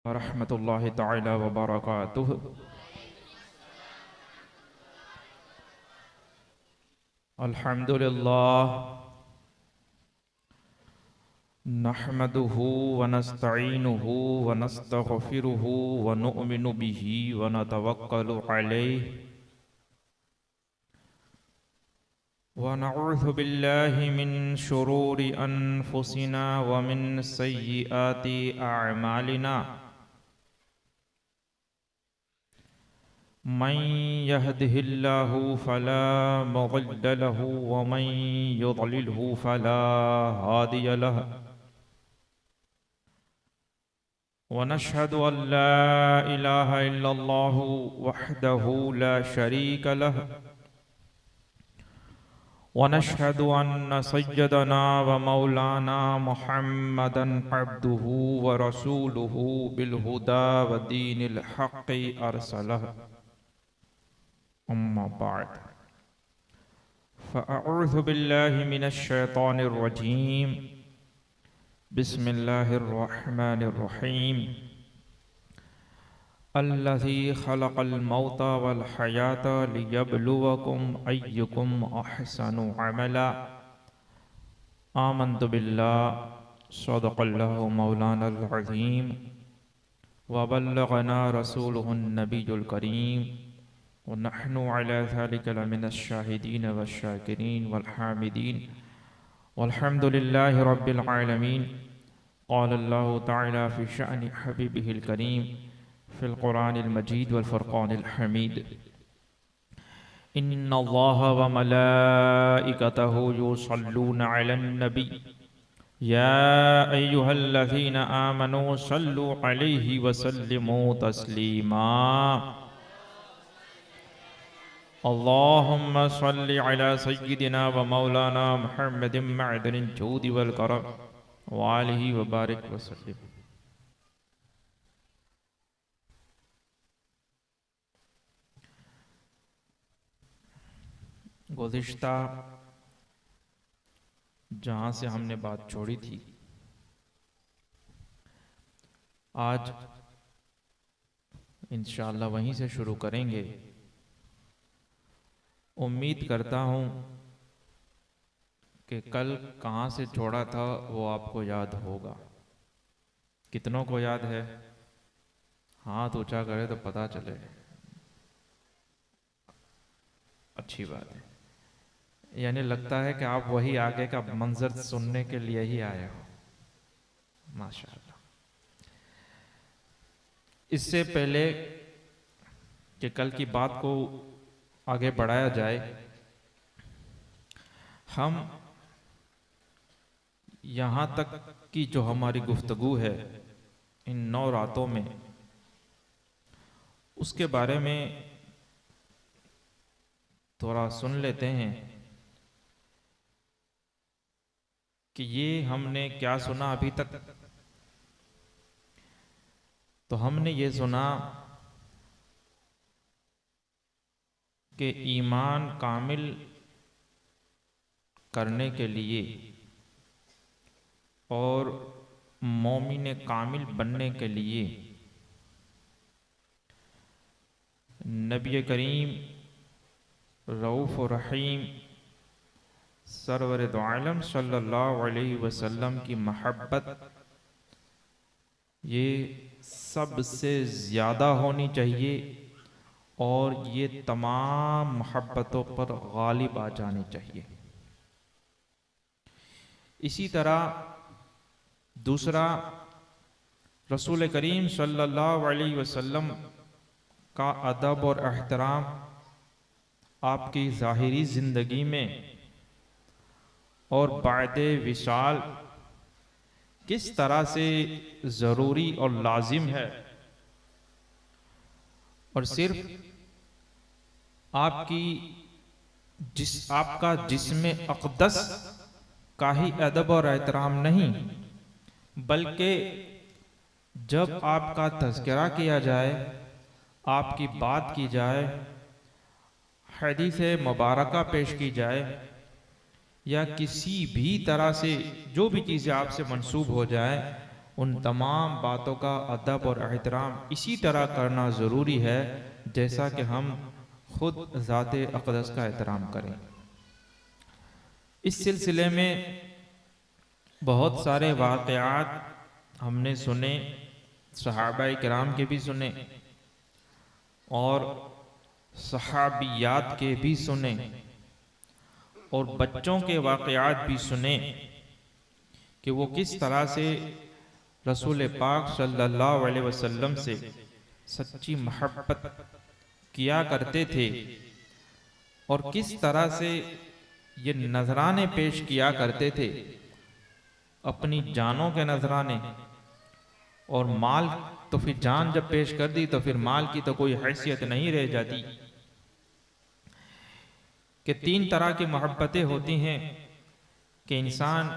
रहमतुल्लाहि ताला व बरकातुहु। अल्हम्दुलिल्लाह नहमदुहु व नस्तईनुहु व नस्तगफिरुहु व नुअमिनु बिही व नतवक्कलु अलैहि व नऊज़ु बिल्लाहि मिन शुरूरि अनफुसिना व मिन सय्यिआति अअमालिना। मन यहदिहिल्लाहु फला मुज़िल्ल लहु व मन युज़लिलहु फला हादिय लहु। व नशहदु अन ला इलाहा इल्लल्लाहु वहदहु ला शरीक लहु व नशहदु अन्न सय्यदना व मौलाना मुहम्मदन अब्दुहु व रसूलुहु बिल हुदा व दीनिल हक़्क़ि अरसलहु। अम्मा बाद फ़अऊज़ु बिल्लाहि मिनश शैतानिर रजीम। बिस्मिल्लाहिर रहमानिर रहीम। अल्लज़ी खलक़ल मौता वल हयाता लियब्लुवकुम अय्युकुम अहसनु अमला। आमन्तु बिल्लाहि सदक़ल्लाहु मौलानल अज़ीम व बल्लगना रसूलुहुन नबियुल करीम व नहनु अला ज़ालिका लमिनश शाहिदीन वश्शाकिरीन वल हामिदीन वल्हम्दुलिल्लाहि रब्बिल आलमीन। क़ाल अल्लाहु तआला फ़ी शअनि हबीबिहिल करीम फ़िल क़ुरानिल मजीद वल फ़ुरक़ानिल हमीद। इन्नल्लाहा व मलाइकतहु युसल्लूना अलन नबी या अय्युहल्लज़ीना आमनू सल्लु अलैहि व सल्लिमू तस्लीमा। अल्लाहुम्मा सल्लि अला सय्यिदिना व मौलाना मुहम्मदिन मअदनिल जूदि वल करम व आलिहि व बारिक व सल्लिम। गुज़िश्ता जहाँ से हमने बात छोड़ी थी, आज इंशाअल्लाह वहीं से शुरू करेंगे। उम्मीद करता हूँ कि कल कहाँ से छोड़ा था वो आपको याद होगा। कितनों को याद है? हाथ ऊंचा करे तो पता चले। अच्छी बात है, यानी लगता है कि आप वही आगे का मंजर सुनने के लिए ही आए हो। माशाअल्लाह। इससे पहले कि कल की बात को आगे बढ़ाया जाए, हम यहाँ तक की जो हमारी गुफ्तगू है इन 9 रातों में, उसके बारे में थोड़ा सुन लेते हैं कि ये हमने क्या सुना अभी तक। तो हमने ये सुना कि ईमान कामिल करने के लिए और मोमिन कामिल बनने के लिए नबी करीम रऊफ़ और रहीम सरवर दो आलम सल्लल्लाहु अलैहि वसल्लम की महब्बत ये सबसे ज़्यादा होनी चाहिए और ये तमाम मोहब्बतों पर गालिब आ जानी चाहिए। इसी तरह दूसरा, रसूल करीम सल्लल्लाहु अलैहि वसल्लम का अदब और एहतराम आपकी ज़ाहिरी ज़िंदगी में और बादे विशाल किस तरह से ज़रूरी और लाजिम है, और सिर्फ आपका जिस्म अक़दस का ही अदब और एहतराम नहीं, बल्कि जब आपका तज़किरा किया जाए, आपकी बात की जाए, हदीस मुबारका पेश की जाए, या किसी भी तरह से जो भी चीज़ें आपसे मंसूब हो जाए उन तमाम बातों का अदब और एहतराम इसी तरह करना ज़रूरी है जैसा कि हम खुद ज़ाते अक़दस का एहतराम करें। इस सिलसिले में बहुत सारे वाक़यात हमने सुने, सहाबाए किराम के भी सुने और सहाबियात के भी सुने और बच्चों के वाक़यात भी सुने कि वो किस तरह से रसूल पाक सल्लल्लाहु अलैहि वसल्लम से सच्ची मोहब्बत किया करते थे और किस तरह से ये नजराने पेश किया करते थे, अपनी जानों के नजराने। और माल तो फिर जान जब पेश कर दी तो फिर माल की तो कोई हैसियत नहीं रह जाती। कि 3 तरह की मोहब्बतें होती हैं कि इंसान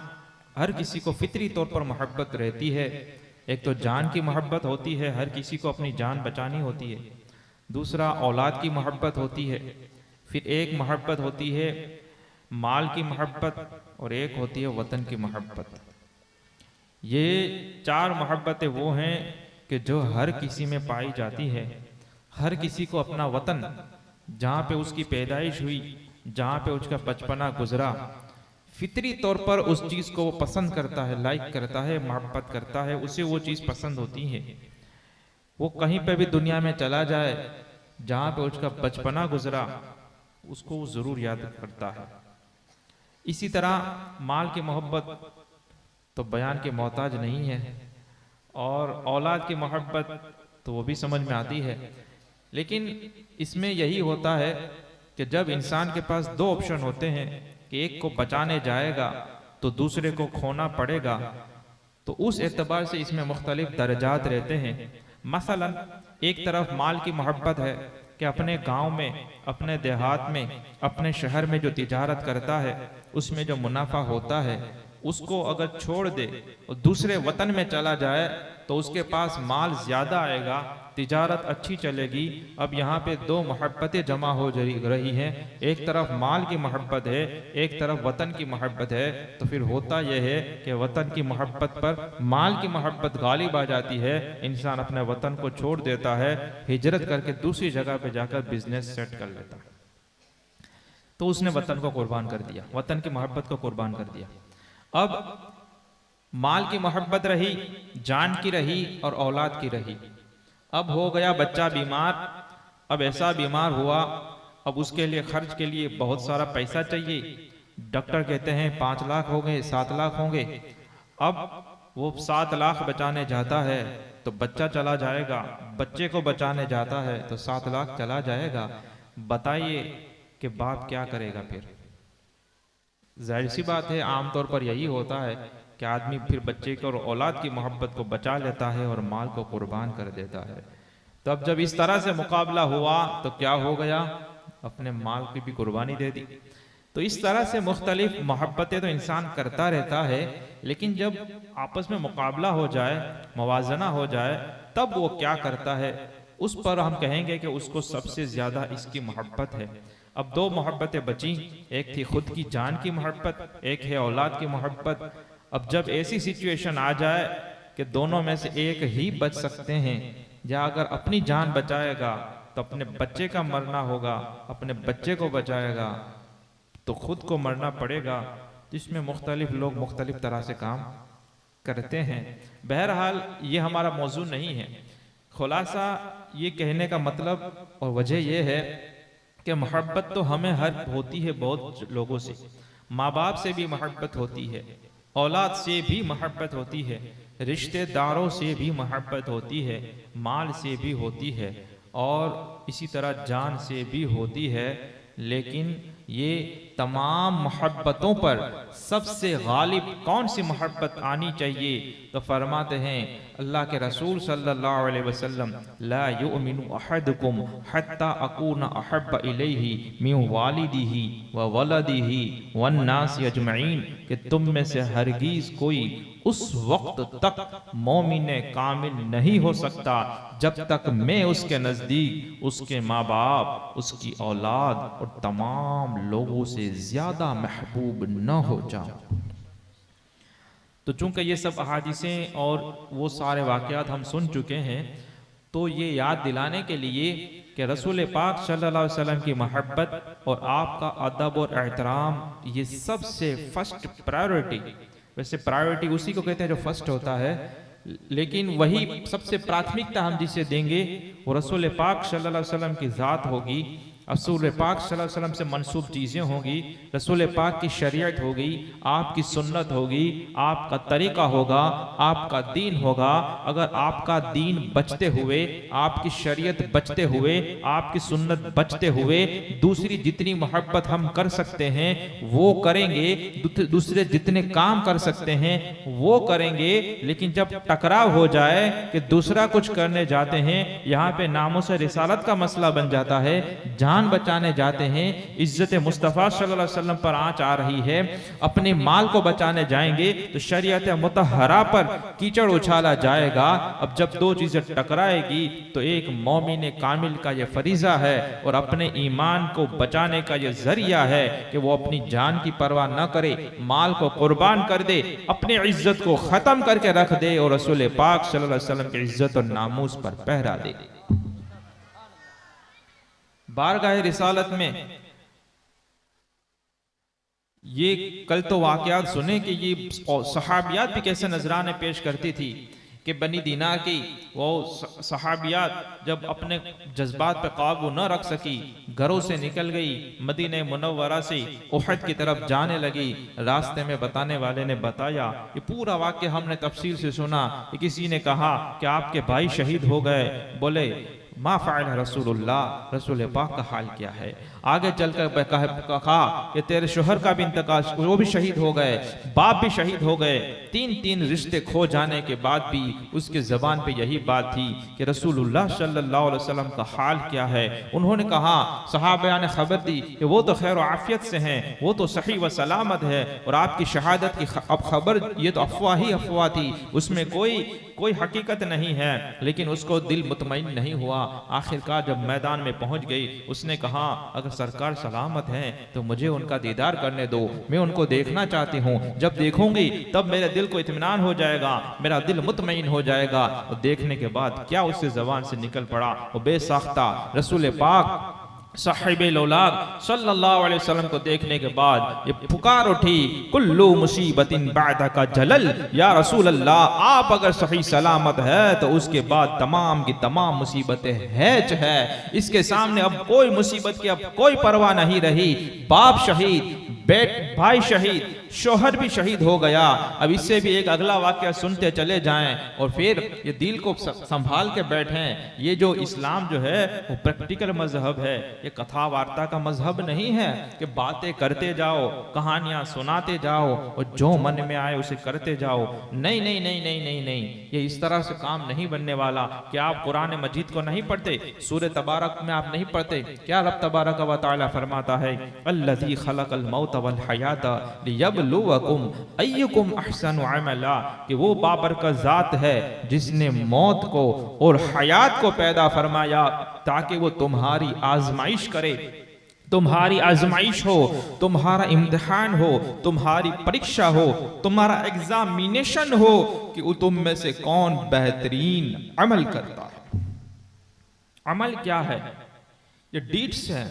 हर किसी को फितरी तौर पर मोहब्बत रहती है। एक तो जान की मोहब्बत होती है, हर किसी को अपनी जान बचानी होती है। दूसरा औलाद की मोहब्बत होती है। फिर एक मोहब्बत होती है माल की मोहब्बत और एक होती है वतन की मोहब्बत। ये 4 मोहब्बतें वो हैं कि जो हर किसी में पाई जाती है। हर किसी को अपना वतन, जहाँ पे उसकी पैदाइश हुई, जहाँ पे उसका बचपना गुजरा, फितरी तौर पर उस चीज़ को वो पसंद करता है, लाइक करता है, मोहब्बत करता है, उसे वो चीज़ पसंद होती है। वो कहीं पे भी दुनिया में चला जाए, जहाँ पे उसका बचपना गुजरा, उसको वो ज़रूर याद करता है। इसी तरह माल की मोहब्बत तो बयान के मोहताज नहीं है और औलाद की मोहब्बत तो वो भी समझ में आती है। लेकिन इसमें यही होता है कि जब इंसान के पास 2 ऑप्शन होते हैं कि एक को बचाने जाएगा तो दूसरे को खोना पड़ेगा, तो उस एतबार से इसमें मुख्तलिफ दर्जात रहते हैं। मसलन एक तरफ माल की मोहब्बत है कि अपने गांव में, अपने देहात में, अपने शहर में जो तिजारत करता है उसमें जो मुनाफा होता है उसको अगर छोड़ दे और दूसरे वतन में चला जाए तो उसके पास माल ज्यादा आएगा, तिजारत अच्छी चलेगी। अब यहाँ पे 2 मोहब्बतें जमा हो रही हैं, एक तरफ माल की मोहब्बत है, एक तरफ वतन की मोहब्बत है। तो फिर होता यह है कि वतन की मोहब्बत पर माल की मोहब्बत गालिब आ जाती है, इंसान अपने वतन को छोड़ देता है, हिजरत करके दूसरी जगह पे जाकर बिजनेस सेट कर लेता है। तो उसने वतन को कुर्बान कर दिया, वतन की मोहब्बत को कुर्बान कर दिया। अब माल की मोहब्बत रही, जान की रही और औलाद की रही। अब हो गया बच्चा बीमार, अब ऐसा बीमार हुआ, अब उसके लिए खर्च के लिए बहुत सारा पैसा चाहिए। डॉक्टर कहते हैं 5 लाख हो गए, 7 लाख होंगे। अब वो 7 लाख बचाने जाता है तो बच्चा चला जाएगा, बच्चे को बचाने जाता है तो 7 लाख चला जाएगा। बताइए कि बाप क्या करेगा फिर? जाहिर सी बात है, आमतौर पर यही होता है कि आदमी फिर बच्चे को और औलाद की मोहब्बत को बचा लेता है और माल को कुर्बान कर देता है। तो अब जब इस तरह से मुकाबला हुआ तो क्या हो गया? अपने माल की भी कुर्बानी दे दी। तो इस तरह से मुख्तलिफ मोहब्बतें तो इंसान करता रहता है, लेकिन जब आपस में मुकाबला हो जाए, मवाजना हो जाए, तब वो क्या करता है उस पर हम कहेंगे कि उसको सबसे ज्यादा इसकी मोहब्बत है। अब 2 मोहब्बतें बची, एक थी खुद की जान की मोहब्बत, एक है औलाद की मोहब्बत। अब जब ऐसी सिचुएशन आ जाए कि दोनों में से एक ही बच सकते हैं, या अगर अपनी जान बचाएगा तो अपने बच्चे का मरना होगा, अपने बच्चे को बचाएगा तो खुद को मरना पड़ेगा। इसमें मुख्तलिफ लोग मुख्तलिफ तरह से काम करते हैं। बहरहाल ये हमारा मौजू नहीं है। खुलासा ये कहने का मतलब और वजह यह है कि मोहब्बत तो हमें हर होती है बहुत लोगों से। माँ बाप से भी मोहब्बत होती है, औलाद से भी मोहब्बत होती है, रिश्तेदारों से भी मोहब्बत होती है, माल से भी होती है और इसी तरह जान से भी होती है। लेकिन ये तमाम मोहब्बतों पर सबसे गालिब कौन सी मोहब्बत आनी चाहिए? तो फरमाते हैं अल्लाह के रसूल सल्लल्लाहु अलैहि वसल्लम, ला युमिनु अहदुकुम हत्ता अकूना अहब्ब इलैहि मिन वालिदिही व वलदिही वन नास अजमईन, कि तुम में से हरगिज कोई उस वक्त तक मोमिन कामिल नहीं हो सकता जब तक मैं उसके नजदीक उसके माँ बाप, उसकी औलाद और तमाम लोगों से ज्यादा महबूब न हो जाऊं। तो चूंकि ये सब अहादीसें और वो सारे वाक़यात हम सुन चुके हैं, तो ये याद दिलाने के लिए कि रसूल पाक सल्लल्लाहु अलैहि वसल्लम की मोहब्बत और आपका अदब और एहतराम ये सबसे फर्स्ट प्रायोरिटी। वैसे प्रायोरिटी उसी को कहते हैं जो फर्स्ट होता है, लेकिन वही सबसे प्राथमिकता हम जिसे देंगे वो रसूल पाक सल्लल्लाहु अलैहि वसल्लम की ज़ात होगी, रसूल पाक सल्लल्लाहु अलैहि वसल्लम से मनसूब चीज़ें होगी, रसूल पाक की शरीयत होगी, आपकी सुन्नत होगी, आपका तरीका होगा, आपका दीन होगा। अगर आपका दीन बचते हुए, आपकी शरीयत बचते हुए, आपकी सुन्नत बचते हुए दूसरी जितनी मोहब्बत हम कर सकते हैं वो करेंगे, दूसरे जितने काम कर सकते हैं वो करेंगे, लेकिन जब टकराव हो जाए कि दूसरा कुछ करने जाते हैं, यहाँ पे नामूस रिसालत का मसला बन जाता है, जान बचाने जाते हैं, इज्जत मुस्तफ़ा सल्लल्लाहु अलैहि वसल्लम पर आंच आ रही है, अपने माल को बचाने जाएंगे तो शरीयत मुतहरा पर कीचड़ उछाला जाएगा। अब जब दो चीजें टकराएगी तो एक मोमिन कामिल का यह फरीजा है और अपने ईमान को बचाने का यह जरिया है कि वो अपनी जान की परवाह न करे, माल को कुर्बान कर दे, अपनी इज्जत को खत्म करके रख दे और रसूल पाक सल्लल्लाहु अलैहि वसल्लम की इज्जत और नामूस पर पहरा दे। बारगाह रिसालत में ये कल तो वाकयात सुने कि ये सहाबियात भी कैसे नजराने पेश करती थी कि बनी दीनार की वो सहाबियात जब अपने जज्बात पे काबू न रख सकी, घरों से निकल गई, मदीने मुनव्वरा से उहद की तरफ जाने लगी। रास्ते में बताने वाले ने बताया, ये पूरा वाक्य हमने तफसील से सुना कि किसी ने कहा कि आपके भाई शहीद हो गए, बोले मा फ़अल रसूलुल्लाह, रसूल पाक का हाल क्या है। आगे चलकर कहा कि तेरे शोहर का भी इंतकाल, वो भी शहीद हो गए, बाप भी शहीद हो गए, तीन तीन रिश्ते खो जाने के बाद भी उसके ज़बान पे यही बात थी कि रसूलुल्लाह सल्लल्लाहु अलैहि वसल्लम का हाल क्या है। उन्होंने कहा, सहाबा ने खबर दी कि वो तो खैर आफियत से हैं, वो तो सही व सलामत है, और आपकी शहादत की अब खबर ये तो अफवाह ही अफवाह थी, उसमें कोई हकीकत नहीं है। लेकिन उसको दिल मुतमईन नहीं हुआ। आखिरकार जब मैदान में पहुंच गई, उसने कहा अगर सरकार सलामत हैं तो मुझे उनका दीदार करने दो, मैं उनको देखना चाहती हूँ, जब देखूंगी तब मेरे दिल को इत्मीनान हो जाएगा, मेरा दिल मुतमईन हो जाएगा। और देखने के बाद क्या उससे जबान से निकल पड़ा, वो बेसाख्ता रसूल पाक साहिबे लौलाद सल्लल्लाहु अलैहि वसल्लम को देखने के बाद ये पुकार उठी, कुल्लू मुसीबतिन बादका जलल, या रसूल अल्लाह, आप अगर सही सलामत है तो उसके बाद तमाम की तमाम मुसीबतें हैच है, इसके सामने अब कोई मुसीबत की अब कोई परवाह नहीं रही। बाप शहीद, भाई शहीद, शोहर भी शहीद हो गया। अब इससे भी एक अगला वाक्य सुनते चले जाएं और फिर ये दिल को संभाल के बैठें। ये जो इस्लाम जो है वो प्रैक्टिकल मजहब है, ये कथा वार्ता का मजहब नहीं है कि बातें करते जाओ, कहानियां सुनाते जाओ और जो मन में आए उसे करते जाओ। नहीं नहीं नहीं नहीं नहीं नहीं, ये इस तरह से काम नहीं बनने वाला। क्या आप कुरान मजीद को नहीं पढ़ते? सूरह तबारक में आप नहीं पढ़ते? क्या रब तबारक व तआला फरमाता है, अल्लज़ी खलक़ल मौत वल हयात लियब्लुवकुम अय्युकुम अहसनु अमला, कि वो बाबरकत ज़ात है जिसने मौत को और हयात को पैदा फरमाया ताकि वो तुम्हारी आजमाइश करे, तुम्हारी आजमाइश हो, तुम्हारा इम्तिहान हो, तुम्हारी परीक्षा हो, तुम्हारा एग्जामिनेशन हो कि तुम में से कौन बेहतरीन अमल करता है। अमल क्या है? ये डीड्स हैं,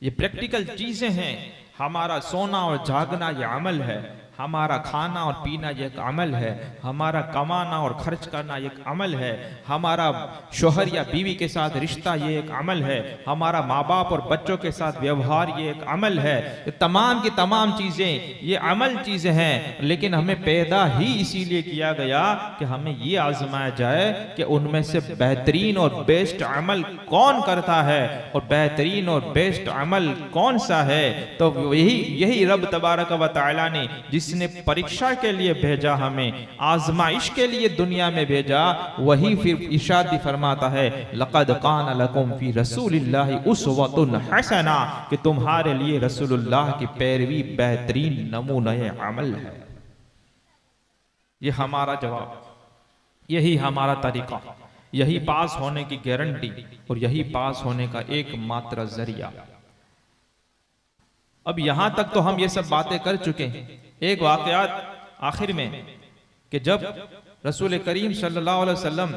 ये प्रैक्टिकल चीजें हैं। हमारा सोना और जागना ये अमल है, हमारा खाना और पीना ये एक अमल है, हमारा कमाना और खर्च करना ये एक अमल है, हमारा शोहर या बीवी के साथ रिश्ता ये एक अमल है, हमारा माँ बाप और बच्चों के साथ व्यवहार ये एक अमल है। ये तमाम की तमाम चीज़ें ये अमल चीज़ें हैं, लेकिन हमें पैदा ही इसीलिए किया गया कि हमें ये आजमाया जाए कि उनमें से बेहतरीन और बेस्ट अमल कौन करता है और बेहतरीन और बेस्ट अमल कौन सा है। तो यही रब तबारक व तआला ने जिसने परीक्षा के लिए भेजा, हमें आजमाइश के लिए दुनिया में भेजा, वही फिर इरशाद भी फरमाता है, लक़द कान लकुम फी रसूलिल्लाहि उस्वतुन हसना, कि तुम्हारे लिए रसूलुल्लाह की पैरवी बेहतरीन नमूने अमल है। ये हमारा जवाब, यही हमारा तरीका, यही पास होने की गारंटी और यही पास होने का एकमात्र जरिया। अब यहां तक तो हम ये सब बातें कर चुके हैं। एक वाकयात आखिर में कि जब रसूल करीम सल्लल्लाहु अलैहि वसल्लम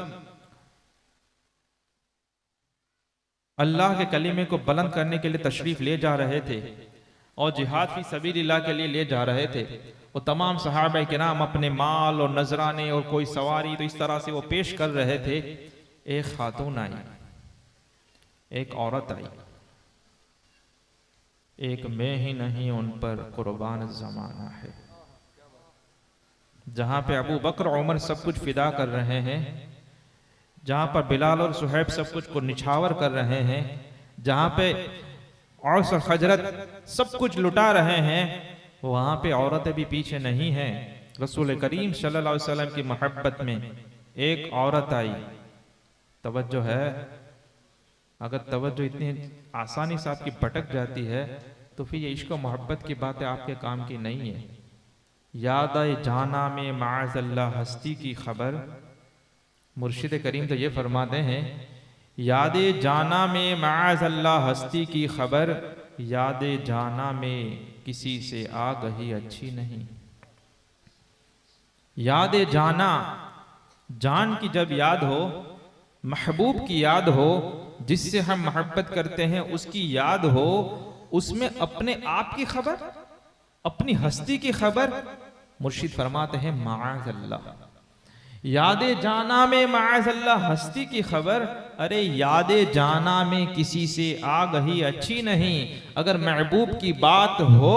अल्लाह के कलीमे को बुलंद करने के लिए तशरीफ ले जा रहे थे और जिहाद फी सबीलिल्लाह के लिए ले जा रहे थे, वो तमाम सहाबा किराम अपने माल और नजराने और कोई सवारी तो इस तरह से वो पेश कर रहे थे। एक खातून आई, एक औरत आई, एक मैं ही नहीं उन पर कुर्बान जमाना है। जहां पे अबू बकर उमर सब कुछ फिदा कर रहे हैं, जहां पर बिलाल और सुहैब सब कुछ को निछावर कर रहे हैं, जहां पे औस और खजरत सब कुछ लुटा रहे हैं, वहां पे औरतें भी पीछे नहीं हैं। रसूल करीम सल्लल्लाहु अलैहि वसल्लम की मोहब्बत में एक औरत आई। तवज्जो है, अगर तवज्जो इतनी आसानी से आपकी भटक जाती है तो फिर ये इश्क और मोहब्बत की बातें आपके काम की नहीं है। याद आए जाना में माअज़ल्लाह हस्ती की खबर, मुर्शिद करीम तो ये फरमाते हैं, याद जाना में माअज़ल्लाह हस्ती की खबर, याद जाना में किसी से आ गई अच्छी नहीं। याद जाना, जान की जब याद हो, महबूब की याद हो, जिससे हम मोहब्बत करते हैं उसकी याद हो, उसमें अपने आप की खबर, अपनी हस्ती की खबर, मुर्शिद फरमाते हैं माअज़ल्लाह, यादे जाना में माअज़ल्लाह हस्ती की खबर। अरे यादे जाना में किसी से आ गई अच्छी नहीं। अगर महबूब की बात हो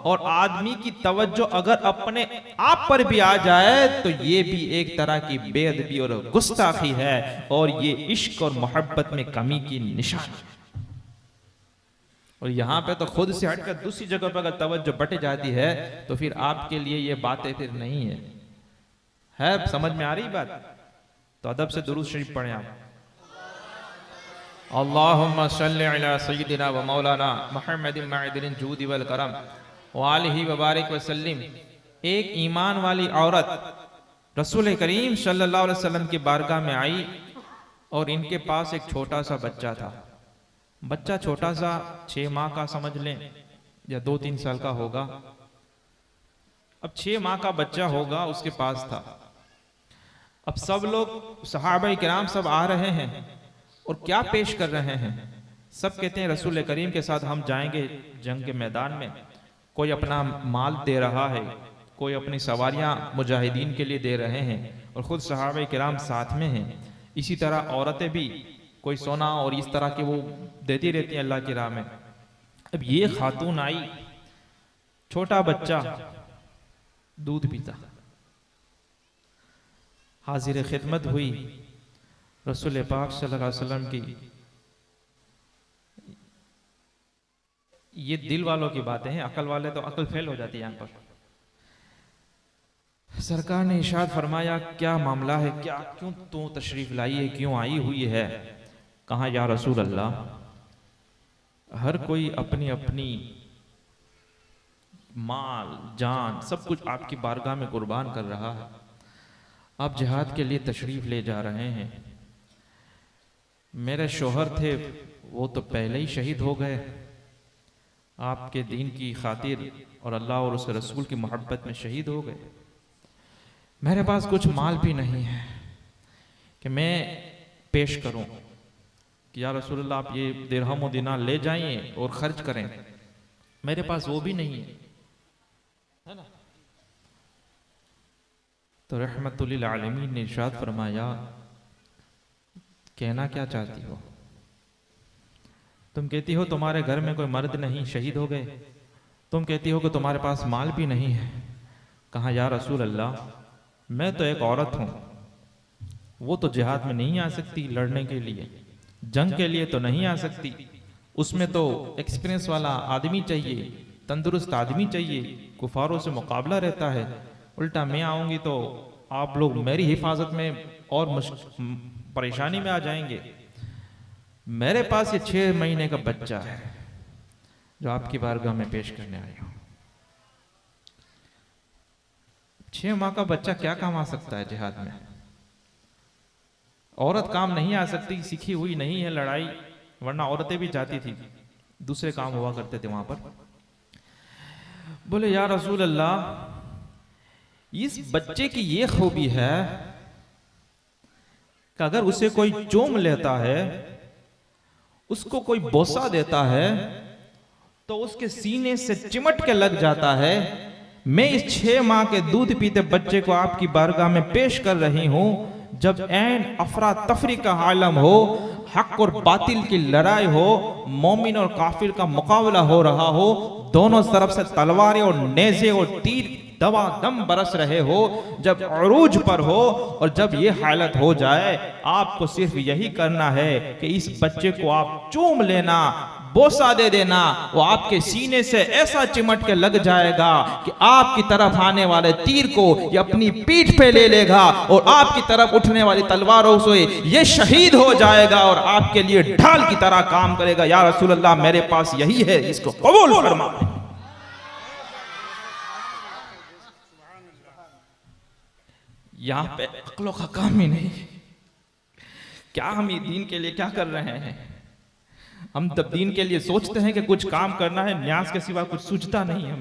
और आदमी की तवज्जो अगर अपने आप पर भी आ जाए तो ये भी एक तरह की बेअदबी और गुस्ताखी है, और ये इश्क और मोहब्बत में कमी की निशानी है। और यहाँ पे तो खुद से हटकर दूसरी जगह पर अगर तवज्जो बट जाती है तो फिर आपके लिए ये बातें फिर नहीं है। समझ में आ रही बात? तो अदब से दुरूद शरीफ पढ़ें आप। अल्लाहुम्मा सल्लि अला सय्यिदिना व मौलाना मुहम्मदिन मअदिन जूदि वल करम व आलिहि व बारिक व सल्लिम। एक ईमान वाली औरत रसूल करीम सल्लल्लाहु अलैहि वसल्लम की बारगाह में आई और इनके पास एक छोटा सा बच्चा था। बच्चा छोटा सा 6 माह का समझ लें या 2-3 साल का होगा। अब 6 माह का बच्चा होगा उसके पास था। अब सब लोग सहाबा किराम सब आ रहे हैं और क्या पेश कर रहे हैं, सब कहते हैं रसूल करीम के साथ हम जाएंगे जंग के मैदान में। कोई अपना माल दे रहा है, कोई अपनी सवारियां मुजाहिदीन के लिए दे रहे हैं और खुद सहाबा किराम साथ में हैं। इसी तरह औरतें भी कोई सोना और इस तरह के वो देती रहती हैं अल्लाह की राह में। अब ये खातून आई, छोटा बच्चा दूध पीता, हाजिर खिदमत हुई रसूल पाक सल्लल्लाहु अलैहि वसल्लम की। ये दिल वालों की बातें हैं, अकल वाले तो अकल फेल हो जाती है यहाँ पर। सरकार ने इरशाद फरमाया, क्या मामला है, क्या क्यों तू तशरीफ लाई है, क्यों आई हुई है? कहा या रसूल अल्लाह, हर कोई अपनी अपनी माल जान सब कुछ आपकी बारगाह में कुर्बान कर रहा है। आप जिहाद के लिए तशरीफ ले जा रहे हैं। मेरे शोहर थे वो तो पहले ही शहीद हो गए आपके दीन की खातिर और अल्लाह और उसके रसूल की मोहब्बत में शहीद हो गए। मेरे पास कुछ माल भी नहीं है कि मैं पेश करूं कि या रसूलल्लाह आप ये दिरहम और दिनार ले जाइए और खर्च करें। मेरे पास वो भी नहीं है ना। तो रहमतुल लिल आलमीन ने इरशाद फरमाया, कहना क्या चाहती हो? तुम कहती हो तुम्हारे घर में कोई मर्द नहीं, शहीद हो गए। तुम कहती हो कि तुम्हारे पास माल भी नहीं है। कहा या रसूल अल्लाह, मैं तो एक औरत हूं, वो तो जिहाद में नहीं आ सकती लड़ने के लिए, जंग के लिए तो नहीं आ सकती। उसमें तो एक्सपीरियंस वाला आदमी चाहिए, तंदुरुस्त आदमी चाहिए, कुफारों से मुकाबला रहता है। उल्टा मैं आऊंगी तो आप लोग मेरी हिफाजत में और परेशानी में आ जाएंगे। मेरे पास ये 6 महीने का बच्चा है जो आपकी बारगाह में पेश करने आई हूं। 6 माह का बच्चा क्या काम आ सकता है जिहाद में? औरत काम नहीं आ सकती, सीखी हुई नहीं है लड़ाई, वरना औरतें भी जाती थी, दूसरे काम हुआ करते थे वहां पर। बोले या रसूल अल्लाह, इस बच्चे की ये खूबी है कि अगर उसे कोई चूम लेता है, उसको कोई बोसा देता है, तो उसके सीने से चिमट के लग जाता है। मैं इस 6 माह के दूध पीते बच्चे को आपकी बारगाह में पेश कर रही हूं, जब ऐन अफरा तफरी का आलम हो, हक और बातिल की लड़ाई हो, मोमिन और काफिर का मुकाबला हो रहा हो, दोनों तरफ से तलवारें और नेज़े और तीर दवा दम बरस रहे हो, जब अरूज पर हो, और जब ये हालत हो जाए, आपको सिर्फ यही करना है कि इस बच्चे को आप चूम लेना, बोसा दे देना। वो आपके सीने से ऐसा चिमट के लग जाएगा कि आपकी तरफ आने वाले तीर को ये अपनी पीठ पे ले लेगा और आपकी तरफ उठने वाली तलवारों से ये शहीद हो जाएगा और आपके लिए ढाल की तरह काम करेगा। या रसूल अल्लाह, मेरे पास यही है, इसको कबूल फरमा। यहां पे अक्लों का काम ही नहीं। क्या हम ये दीन के लिए क्या कर रहे हैं? हम तब दीन के लिए सोचते हैं कि कुछ काम करना है, न्यास के सिवा कुछ सूझता नहीं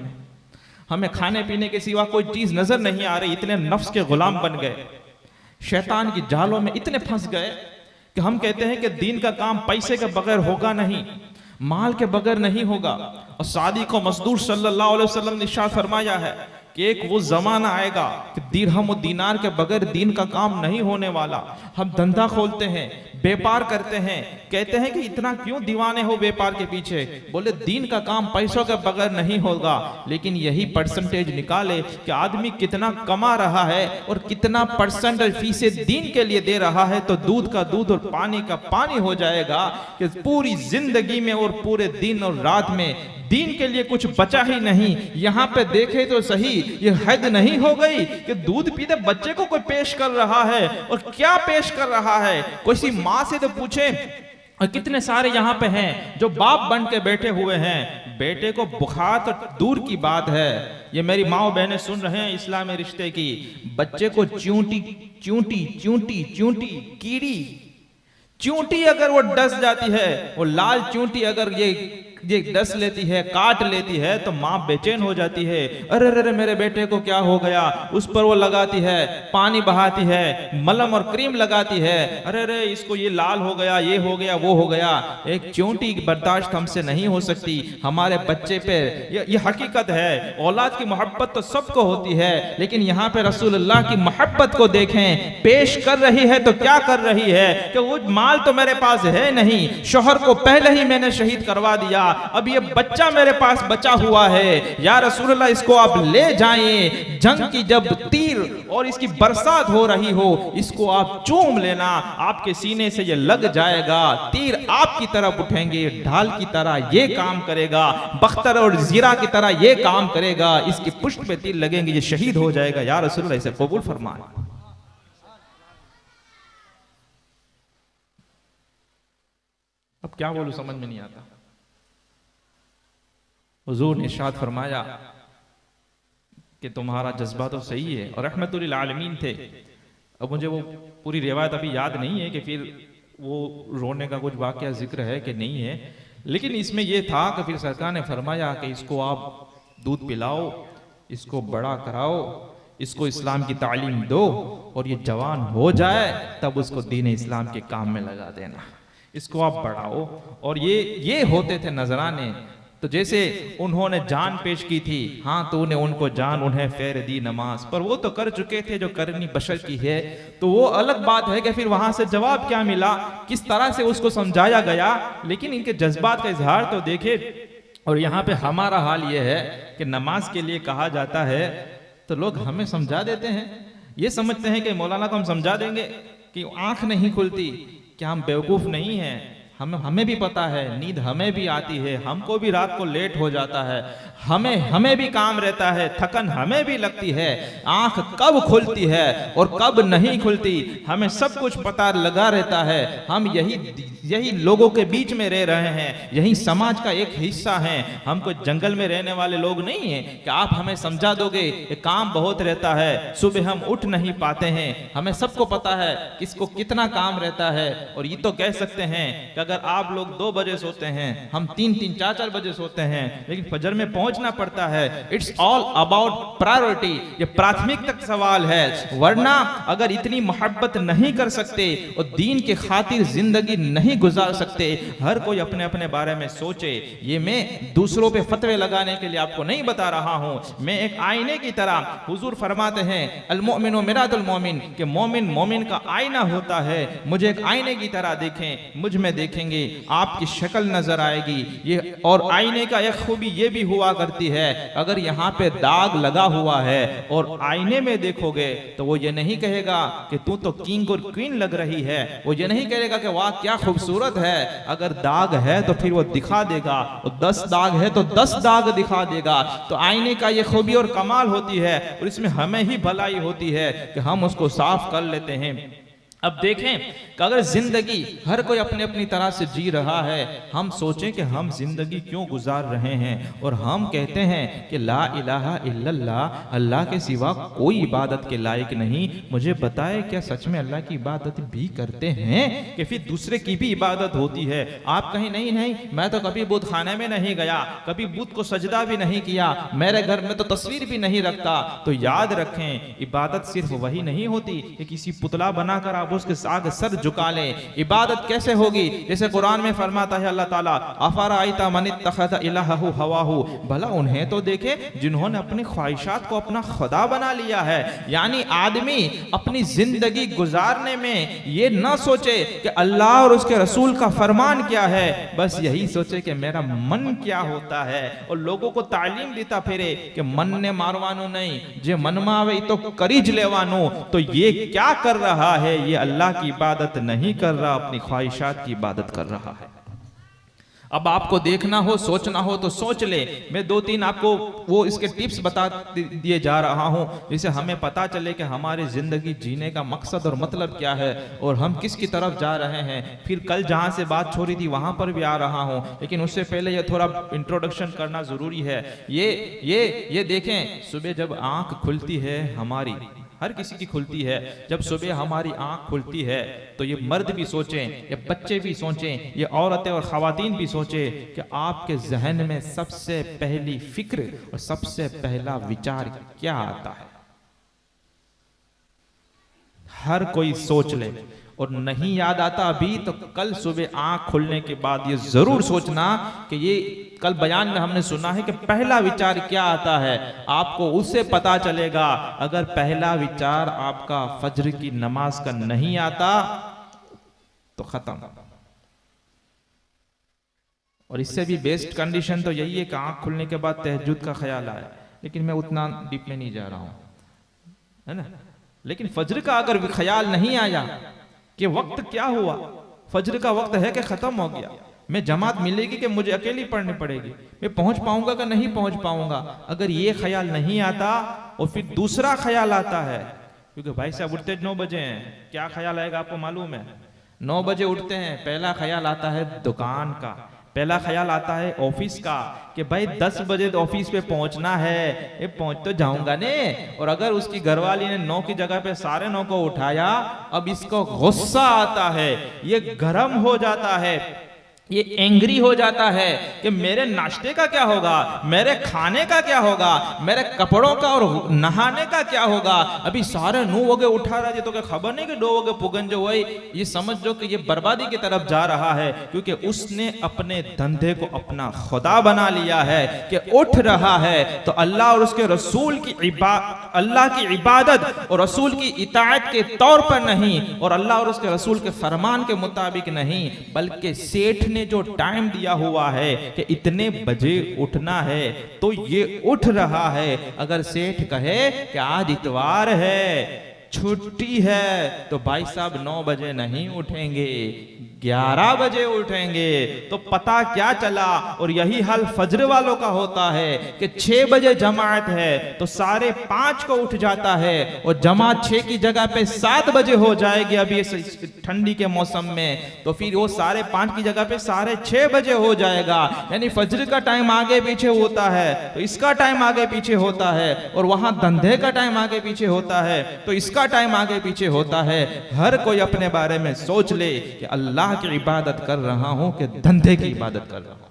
हमें खाने पीने के सिवा कोई चीज नजर नहीं आ रही। इतने नफ्स के गुलाम बन गए, शैतान की जालों में इतने फंस गए कि हम कहते हैं कि दीन का काम पैसे के बगैर होगा नहीं, माल के बगैर नहीं होगा। और सादिक व मसदूर सल्लल्लाहु अलैहि वसल्लम ने इरशाद फरमाया है कि एक वो जमाना आएगा कि दिरहम और दीनार के बगैर दीन का काम नहीं होने वाला। हम धंधा खोलते हैं, व्यापार करते हैं, कहते हैं कि इतना क्यों दीवाने हो व्यापार के पीछे? बोले दीन का काम पैसों के बगैर नहीं होगा। लेकिन यही परसेंटेज निकाले कि आदमी कितना कमा रहा है और कितना परसेंटेज फीसद दीन के लिए दे रहा है, तो दूध का दूध और पानी का पानी हो जाएगा कि पूरी जिंदगी में और पूरे दिन और रात में दीन के लिए कुछ बचा ही नहीं। यहाँ पे देखे तो सही, ये हद नहीं हो गई कि दूध पीते बच्चे को कोई पेश कर रहा है, और क्या पेश कर रहा है? कोई सी माँ से तो पूछे। और कितने सारे यहाँ पे हैं जो बाप बन के बैठे हुए हैं, बेटे को बुखार तो दूर की बात है, ये मेरी माँ बहनें सुन रहे हैं इस्लामी रिश्ते की, बच्चे को चूंटी चूंटी चूंटी चूंटी कीड़ी चूंटी अगर वो डस जाती है, वो लाल चूंटी अगर ये डस लेती है, काट लेती है, तो माँ बेचैन हो जाती है। अरे अरे मेरे बेटे को क्या हो गया? उस पर वो लगाती है, पानी बहाती है, मलम और क्रीम लगाती है, अरे अरे इसको ये लाल हो गया, ये हो गया, वो हो गया। एक चूंटी बर्दाश्त हमसे नहीं हो सकती हमारे बच्चे पे। ये हकीकत है। औलाद की मोहब्बत तो सबको होती है, लेकिन यहाँ पे रसूलुल्लाह की मोहब्बत को देखें, पेश कर रही है तो क्या कर रही है कि वो माल तो मेरे पास है नहीं, शोहर को पहले ही मैंने शहीद करवा दिया, अब ये बच्चा मेरे पास बचा हुआ है, या रसूलुल्लाह इसको आप ले जाएं, जंग की जब तीर और इसकी बरसात हो रही हो, इसको आप चूम लेना, आपके सीने से ये लग जाएगा, तीर आपकी तरफ उठेंगे, ढाल की तरह ये काम करेगा, बख्तर और जीरा की तरह ये काम करेगा, इसकी पुष्ट पे तीर लगेंगे, ये शहीद हो जाएगा। या रसूलुल्लाह इसे कबूल फरमाए। अब क्या बोलूं, समझ में नहीं आता। हुजूर ने इरशाद फरमाया कि तुम्हारा जज्बा तो सही है, और रहमतुल लिल आलमीन थे। अब मुझे वो पूरी रिवायत अभी याद नहीं है कि फिर वो रोने का कुछ वाकया जिक्र है कि नहीं है, लेकिन इसमें यह था कि फिर सरकार ने फरमाया कि इसको आप दूध पिलाओ, इसको बड़ा कराओ, इसको इस्लाम की तालीम दो, और ये जवान हो जाए तब उसको दीन इस्लाम के काम में लगा देना, इसको आप बढ़ाओ। और ये होते थे नजराने। तो जैसे उन्होंने जान पेश की थी, हाँ तो उन्हें उनको जान उन्हें फेर दी नमाज, पर वो तो कर चुके थे जो करनी बशर की है। तो वो अलग बात है कि फिर वहां से जवाब क्या मिला, किस तरह से उसको समझाया गया, लेकिन इनके जज्बात का इजहार तो देखे। और यहाँ पे हमारा हाल ये है कि नमाज के लिए कहा जाता है तो लोग हमें समझा देते हैं, ये समझते हैं कि मौलाना को हम समझा देंगे कि आंख नहीं खुलती, क्या हम बेवकूफ नहीं हैं? हमें भी पता है, नींद हमें भी आती है, हमको भी रात को लेट हो जाता है, हमें भी काम रहता है, थकन हमें भी लगती है, आंख कब खुलती है और कब नहीं खुलती हमें सब कुछ पता लगा रहता है। हम यही लोगों के बीच में रह रहे हैं, यही समाज का एक हिस्सा हैं, हम कोई जंगल में रहने वाले लोग नहीं हैं कि आप हमें समझा दोगे। काम बहुत रहता है, सुबह हम उठ नहीं पाते हैं, हमें सबको पता है किसको कितना काम रहता है। और ये तो कह सकते हैं कि अगर आप लोग 2 बजे सोते हैं, हम 3-3, 4-4 बजे सोते हैं, लेकिन फजर में पहुंचना पड़ता है। इट्स ऑल अबाउट प्रायोरिटी, ये प्राथमिकता का सवाल है। वरना अगर इतनी मोहब्बत नहीं कर सकते और दीन के खातिर जिंदगी नहीं गुजार सकते, हर कोई अपने अपने बारे में सोचे। ये मैं दूसरों पे फतवे लगाने के लिए आपको नहीं बता रहा हूं, मैं एक आईने की तरह, हुजूर फरमाते हैं अल मोमिनु मिरादुल मोमिन, कि मोमिन मोमिन का आईना होता है। मुझे एक आईने की तरह देखें, मुझ में देखेंगे आपकी शक्ल नजर आएगी। ये और आईने का एक खूबी ये भी हुआ करती है, अगर यहाँ पे दाग लगा हुआ है और आईने में देखोगे तो वो ये नहीं कहेगा कि तू तो किंग और क्वीन लग रही है, वो ये नहीं कहेगा कि वाह क्या खूबसूरत है। अगर दाग है तो फिर वो दिखा देगा, और 10 दाग है तो 10 दाग दिखा देगा। तो आईने का ये खूबी और कमाल होती है, और इसमें हमें ही भलाई होती है कि हम उसको साफ कर लेते हैं। अब देखें कि अगर जिंदगी हर कोई अपनी अपनी तरह से जी रहा है, हम सोचें कि हम जिंदगी क्यों गुजार रहे हैं, और हम कहते हैं कि ला इलाहा इल्लल्लाह, अल्लाह के सिवा कोई इबादत के लायक नहीं। मुझे बताए क्या सच में अल्लाह की इबादत भी करते हैं कि फिर दूसरे की भी इबादत होती है? आप कहीं नहीं नहीं, मैं तो कभी बुत खाने में नहीं गया, कभी बुत को सजदा भी नहीं किया, मेरे घर में तो तस्वीर भी नहीं रखता। तो याद रखें, इबादत सिर्फ वही नहीं होती कि किसी पुतला बनाकर आप उसके आगे सर झुका लें। इबादत कैसे होगी? जैसे कुरान में फरमाता है अल्लाह ताला, अफराइता मन इत्तखज़ इलाहहु हवाहु, भला उन्हें तो देखे जिन्होंने अपनी ख्वाहिशात को अपना खुदा बना लिया है। यानी आदमी अपनी जिंदगी गुजारने में ये ना सोचे कि अल्लाह और उसके रसूल का फरमान क्या है, बस यही सोचे कि मेरा मन क्या होता है, और लोगों को तालीम देता फिरे कि मन ने मारवानो नहीं, जे मन मावे तो करीज लेवानो। तो ये क्या कर रहा है? ये अल्लाह की इबादत नहीं कर रहा, अपनी ख्वाहिशात की इबादत कर रहा है। अब आपको देखना हो, सोचना हो तो सोच ले। मैं 2-3 आपको वो इसके टिप्स बता दिए जा रहा हूं, जिससे हमें पता चले कि हमारी जिंदगी जीने का मकसद और मतलब क्या है, और हम किसकी तरफ जा रहे हैं। फिर कल जहां से बात छोड़ी थी वहां पर भी आ रहा हूं, लेकिन उससे पहले ये थोड़ा इंट्रोडक्शन करना जरूरी है। ये देखें, सुबह जब आंख खुलती है हमारी, हर किसी की खुलती है, जब सुबह हमारी आंख खुलती है तो ये मर्द भी सोचें, ये बच्चे भी सोचें, ये औरतें और खवातीन भी सोचें कि आपके जहन में सबसे पहली फिक्र और सबसे पहला विचार क्या आता है। हर कोई सोच ले, और नहीं याद आता अभी तो कल सुबह आंख खुलने के बाद ये जरूर सोचना कि ये कल बयान में हमने सुना है कि पहला विचार क्या आता है, आपको उससे पता चलेगा। अगर पहला विचार आपका फज्र की नमाज का नहीं आता तो खत्म। और इससे भी बेस्ट कंडीशन तो यही है कि आंख खुलने के बाद तहज्जुद का ख्याल आए, लेकिन मैं उतना डीप में नहीं जा रहा हूं, है ना। लेकिन फज्र का अगर ख्याल नहीं आया कि वक्त क्या हुआ, फज्र का वक्त है कि खत्म हो गया, मैं जमात मिलेगी कि मुझे अकेली पढ़नी पड़ेगी, मैं पहुंच पाऊंगा कि नहीं पहुंच पाऊंगा, अगर ये ख्याल नहीं आता और फिर दूसरा ख्याल आता है, क्योंकि भाई साहब उठते 9 बजे हैं, क्या ख्याल आएगा आपको मालूम है? 9 बजे उठते हैं, पहला ख्याल आता है दुकान का, पहला ख्याल आता है ऑफिस का कि भाई 10 बजे तो ऑफिस पे पहुंचना है, ये पहुंच तो जाऊंगा ने। और अगर उसकी घरवाली ने 9 की जगह पे साढ़े 9 को उठाया, अब इसको गुस्सा आता है, ये गरम हो जाता है, ये एंग्री हो जाता है कि मेरे नाश्ते का क्या होगा, मेरे खाने का क्या होगा, मेरे कपड़ों का और नहाने का क्या होगा। अभी सारे 9 बजे उठा रहा है तो क्या खबर नहीं कि 2 बजे पुगन जो है, ये समझ जो कि ये बर्बादी की तरफ जा रहा है, क्योंकि उसने अपने धंधे को अपना खुदा बना लिया है कि उठ रहा है तो अल्लाह और उसके रसूल की अल्लाह की इबादत और रसूल की इताअत के तौर पर नहीं, और अल्लाह और उसके रसूल के फरमान के मुताबिक नहीं, बल्कि सेठ ने जो टाइम दिया हुआ है कि इतने बजे उठना है तो ये उठ रहा है। अगर सेठ कहे कि आज इतवार है, छुट्टी है, तो भाई साहब 9 बजे नहीं उठेंगे, 11 बजे उठेंगे। तो पता क्या चला। और यही हाल फज्र वालों का होता है कि 6 बजे जमात है तो 5:30 को उठ जाता है, और जमात 6 की जगह पे 7 बजे हो जाएगी अभी ठंडी के मौसम में, तो फिर वो 5:30 की जगह पे 6:30 बजे हो जाएगा। यानी फज्र का टाइम आगे पीछे होता है तो इसका टाइम आगे पीछे होता है, और वहां धंधे का टाइम आगे पीछे होता है तो इसका उसका टाइम आगे पीछे होता है। हर कोई अपने बारे में सोच ले कि अल्लाह की इबादत कर रहा हूं कि धंधे की इबादत कर रहा हूं,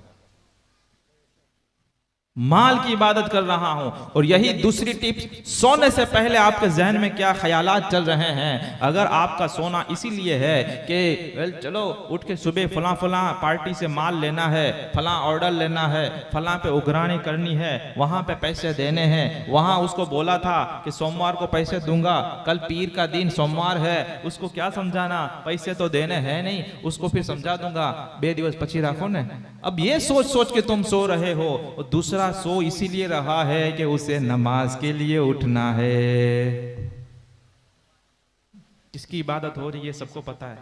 माल की इबादत कर रहा हूं। और यही दूसरी टिप्स, सोने से पहले आपके जहन में क्या ख्यालात चल रहे हैं। अगर आपका सोना इसीलिए है कि चलो उठ के सुबह फलां फलां पार्टी से माल लेना है, फलां ऑर्डर लेना है, फलां पे उगरानी करनी है, वहां पे पैसे देने हैं, वहां उसको बोला था कि सोमवार को पैसे दूंगा, कल पीर का दिन सोमवार है, उसको क्या समझाना, पैसे तो देने हैं नहीं, उसको फिर समझा दूंगा, 2 दिवस पची रखो ने। अब ये सोच सोच के तुम सो रहे हो। और दूसरा सो इसीलिए रहा है कि उसे नमाज के लिए उठना है। किसकी इबादत हो रही है सबको पता है।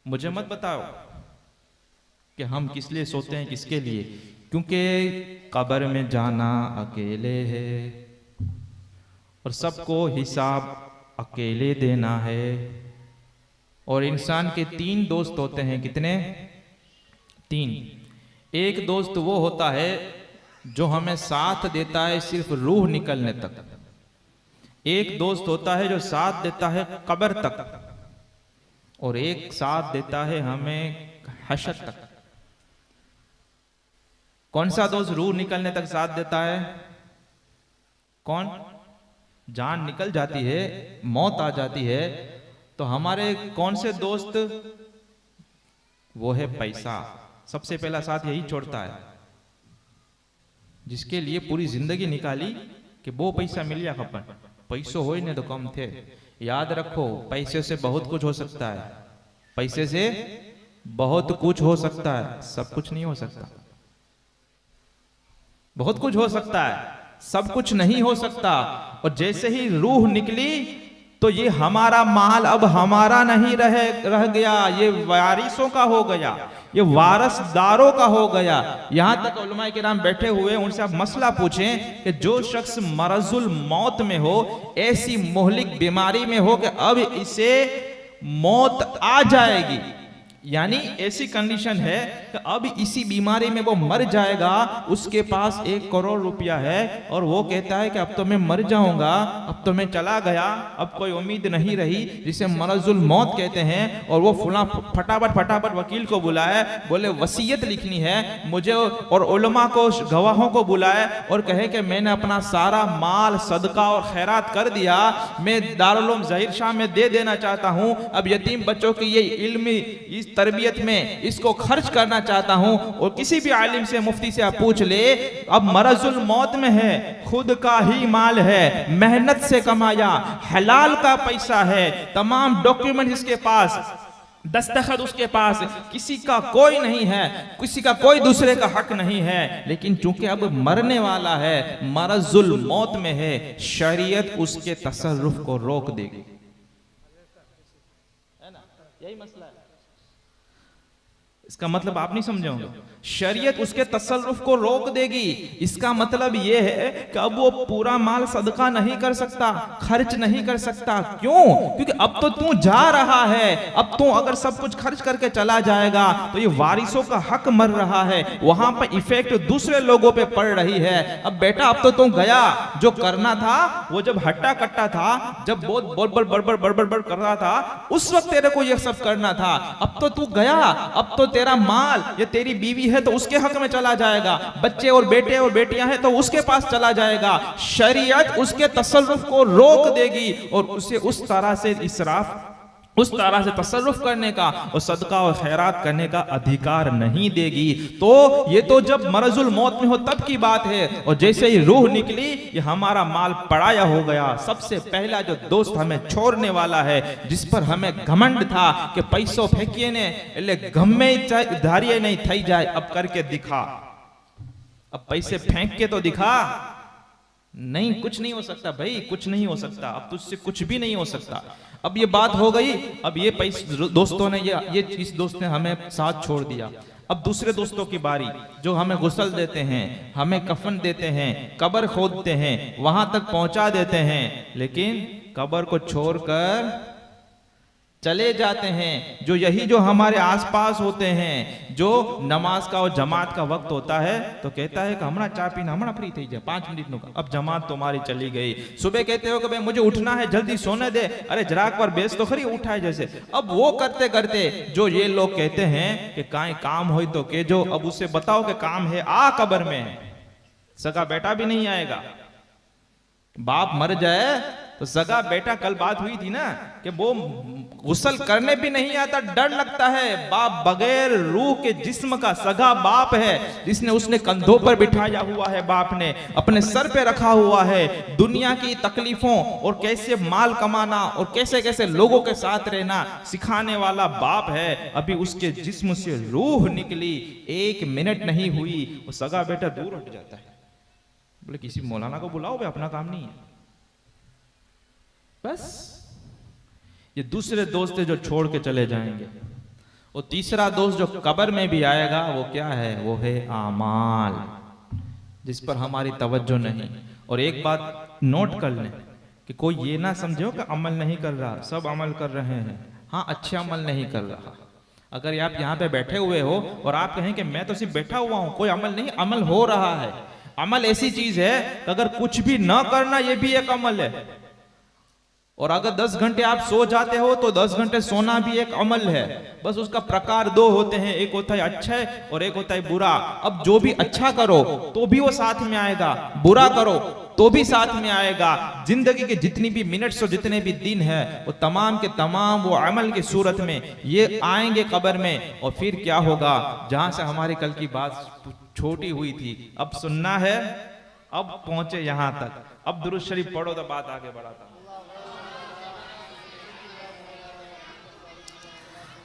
मुझे मत बताओ कि हम किस लिए सोते हैं, किसके लिए, क्योंकि कब्र में जाना अकेले है और सबको हिसाब अकेले देना है। और इंसान के 3 दोस्त होते हैं। कितने? 3। एक दोस्त वो होता है जो हमें साथ देता है सिर्फ रूह निकलने तक। एक दोस्त होता है जो साथ देता है कब्र तक, और एक साथ देता है हमें हशर तक। कौन सा दोस्त रूह निकलने तक साथ देता है? कौन? जान निकल जाती है, मौत आ जाती है, तो हमारे कौन से दोस्त? वो है पैसा। सबसे पहला साथ यही छोड़ता है, जिसके लिए पूरी जिंदगी निकाली कि वो पैसा मिल गया खपन, पैसों हो ही नहीं तो कम थे। याद रखो, पैसे से बहुत कुछ हो सकता है, पैसे से बहुत कुछ हो सकता है, सब कुछ नहीं हो सकता। बहुत कुछ हो सकता है, सब कुछ नहीं हो सकता। और जैसे ही रूह निकली तो ये हमारा माल अब हमारा नहीं रह गया, ये वारिसों का हो गया, ये वारसदारों का हो गया। यहां तक उलमाए किराम बैठे हुए, उनसे आप मसला पूछें कि जो शख्स मरजुल मौत में हो, ऐसी मोहलिक बीमारी में हो कि अब इसे मौत आ जाएगी, यानी ऐसी कंडीशन है कि अब इसी बीमारी में वो मर जाएगा, उसके पास 1 करोड़ रुपया है और वो कहता है कि अब तो मैं मर जाऊंगा, अब तो मैं चला गया, अब कोई उम्मीद नहीं रही, जिसे मरजुल मौत कहते हैं। और वो फटाफट वकील को बुलाए, बोले वसीयत लिखनी है मुझे, और उलमा को, गवाहों को बुलाए और कहे कि मैंने अपना सारा माल सदका और खैरात कर दिया, मैं दारुल उलूम ज़हीर शाह में दे देना चाहता हूं, अब यतीम बच्चों की ये इल्मी इस तरबियत में इसको खर्च करना चाहता हूं। और किसी भी आलिम से, मुफ्ती से आप पूछ ले, अब मरजुल मौत में है, खुद का ही माल है, मेहनत से कमाया, हलाल का पैसा है, तमाम डॉक्यूमेंट इसके पास, दस्तखत उसके पास, किसी का कोई नहीं है, किसी का कोई दूसरे का हक नहीं है, लेकिन चूंकि अब मरने वाला है, मरजुल मौत में है, शरीयत उसके तसर्रुफ को रोक देगी। है ना? यही मसला है। इसका मतलब आप नहीं समझे होंगे, शरीयत उसके तसल्लुफ को रोक देगी। इसका मतलब यह है कि अब वो पूरा माल सदका नहीं कर सकता, खर्च नहीं कर सकता। क्यों? क्योंकि अब तो तू जा रहा है, अब तू अगर सब कुछ खर्च करके चला जाएगा तो ये वारिसों का हक मर रहा है, वहां पर इफेक्ट दूसरे लोगों पे पड़ रही है। अब बेटा अब तो तू गया, जो करना था वो जब हट्टा कट्टा था, जब बहुत बड़बड़ कर रहा था, उस वक्त तेरे को ये सब करना था। अब तो तू गया, अब तो तेरा माल, ये तेरी बीवी है तो उसके हक में चला जाएगा, बच्चे और बेटे और बेटियां हैं तो उसके पास चला जाएगा। शरीयत उसके तसल्लुफ को रोक देगी और उसे उस तरह से इसराफ, उस तरह से तसर्रुफ करने का और सदका और खैरात करने का अधिकार नहीं देगी। तो ये तो जब मरजुल मौत में हो तब की बात है। और जैसे ही रूह निकली, ये हमारा माल पड़ाया हो गया। सबसे पहला जो दोस्त हमें छोड़ने वाला है, जिस पर हमें घमंड था कि पैसों फेंकिए ने એટલે ગમે ધારીએ नहीं થઈ जाए, अब करके दिखा, अब पैसे फेंक के तो दिखा। नहीं, कुछ नहीं हो सकता भाई, कुछ नहीं हो सकता, अब तुझसे कुछ भी नहीं हो सकता। अब ये बात हो गई, अब ये पैसे दोस्तों ने, ये इस दोस्त ने हमें साथ छोड़ दिया। अब दूसरे दोस्तों की बारी, जो हमें गुस्ल देते हैं, हमें कफन देते हैं, कब्र खोदते हैं, वहां तक पहुंचा देते हैं, लेकिन कब्र को छोड़कर चले जाते हैं। जो यही जो हमारे आसपास होते हैं, जो नमाज का और जमात का वक्त होता है तो कहता है कि हमारा चाय पीना हमारा फ्री थी जाए 5 मिनट नो का, अब जमात तुम्हारी चली गई। सुबह कहते हो कि भाई मुझे उठना है, जल्दी सोने दे, अरे जराक पर बेस तो खरी उठाए जैसे। अब वो करते करते जो ये लोग कहते हैं कि काई काम हो तो के जो, अब उससे बताओ कि काम है आ कब्र में, सगा बेटा भी नहीं आएगा। बाप मर जाए तो सगा बेटा, कल बात हुई थी ना कि वो गुस्ल करने भी नहीं आता, डर लगता है। बाप बगैर रूह के जिस्म का सगा बाप है, जिसने उसने कंधों पर बिठाया हुआ है, बाप ने अपने सर पे रखा हुआ है। दुनिया की तकलीफों और कैसे माल कमाना और कैसे कैसे लोगों के साथ रहना सिखाने वाला बाप है। अभी उसके जिस्म से रूह निकली, 1 मिनट नहीं हुई, वो सगा बेटा दूर हट जाता है। बोले किसी मौलाना को बुलाओ, भाई अपना काम नहीं है। बस ये दूसरे दोस्त जो छोड़ के चले जाएंगे। और तीसरा दोस्त जो कब्र में भी आएगा वो क्या है? वो है आमाल, जिस पर हमारी तवज्जो नहीं। और एक बात नोट कर लें कि कोई ये ना समझो कि अमल नहीं कर रहा, सब अमल कर रहे हैं। हाँ, अच्छे अमल नहीं कर रहा। अगर आप यहाँ पे बैठे हुए हो और आप कहें कि मैं तो सिर्फ बैठा हुआ हूं, कोई अमल नहीं, अमल हो रहा है। अमल ऐसी चीज है कि अगर कुछ भी ना करना ये भी एक अमल है। और अगर 10 घंटे आप सो जाते हो तो 10 घंटे सोना भी एक अमल है। बस उसका प्रकार 2 होते हैं, एक होता है अच्छा और एक होता है बुरा। अब जो भी अच्छा करो तो भी वो साथ में आएगा, बुरा करो तो भी साथ में आएगा। जिंदगी के जितनी भी मिनट्स और जितने भी दिन है वो तमाम के तमाम वो अमल की सूरत में ये आएंगे कब्र में। और फिर क्या होगा? जहां से हमारी कल की बात छोटी हुई थी, अब सुनना है, अब पहुंचे यहां तक। अब दुरूद शरीफ पढ़ो तो बात आगे बढ़ाता।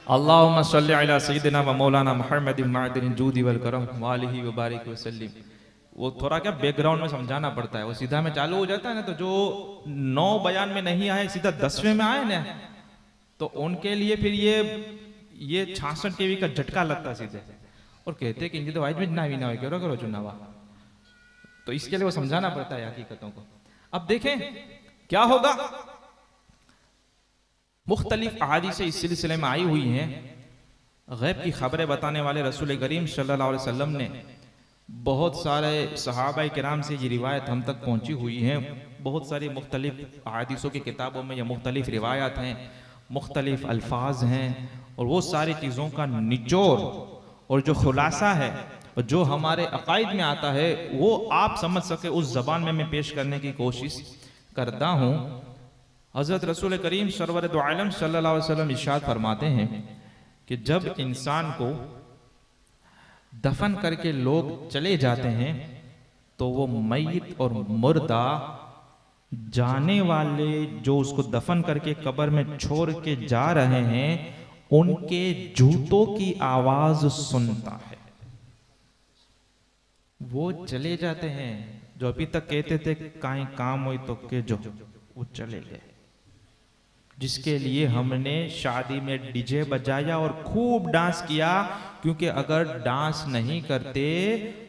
अल्लाहुम्मा सल्ली अला सय्यिदिना व मौलाना मुहम्मदिन मअदिन जूदी वल करम व आलिहि व बारिक व सल्लिम। वो थोड़ा क्या बैकग्राउंड में समझाना पड़ता है, वो सीधा में चालू हो जाता है ना। तो जो 9 बयान में नहीं आए, सीधा 10वें में आए ना, तो उनके लिए फिर ये 66 केवी का झटका लगता सीधे। और कहते कि इनकी तो वाइज में ना भी ना हो, क्यों करो चुनावा। तो इसके लिए वो समझाना पड़ता है हकीकतों को। अब देखें क्या होगा। मुख्तलिफ अहादीसें इस सिलसिले में आई हुई हैं। गैब की खबरें बताने वाले रसूल करीम सल्लल्लाहु अलैहि वसल्लम ने बहुत सारे सहाबा किराम से ये रिवायत हम तक पहुंची हुई हैं। बहुत सारी मुख्तलिफ अहादीसों की किताबों में ये मुख्तलिफ रिवायात हैं, मुख्तलिफ अल्फाज हैं। और वो सारी चीज़ों का निचोड़ और जो खुलासा है और जो हमारे अकायद में आता है वो आप समझ सके उस जबान में मैं पेश करने की कोशिश करता हूँ। हज़रत रसूल करीम सरवर दो आलम सल्लल्लाहु अलैहि वसल्लम इरशाद फरमाते हैं कि जब इंसान को दफन करके लोग चले जाते हैं तो वो मय्यत और मुर्दा जाने वाले जो उसको दफन करके कब्र में छोड़ के जा रहे हैं उनके जूतों की आवाज सुनता है। वो चले जाते हैं जो अभी तक कहते थे काई काम हुई तो के जो वो चले गए, जिसके लिए हमने शादी में डीजे बजाया और खूब डांस किया। क्योंकि अगर डांस नहीं करते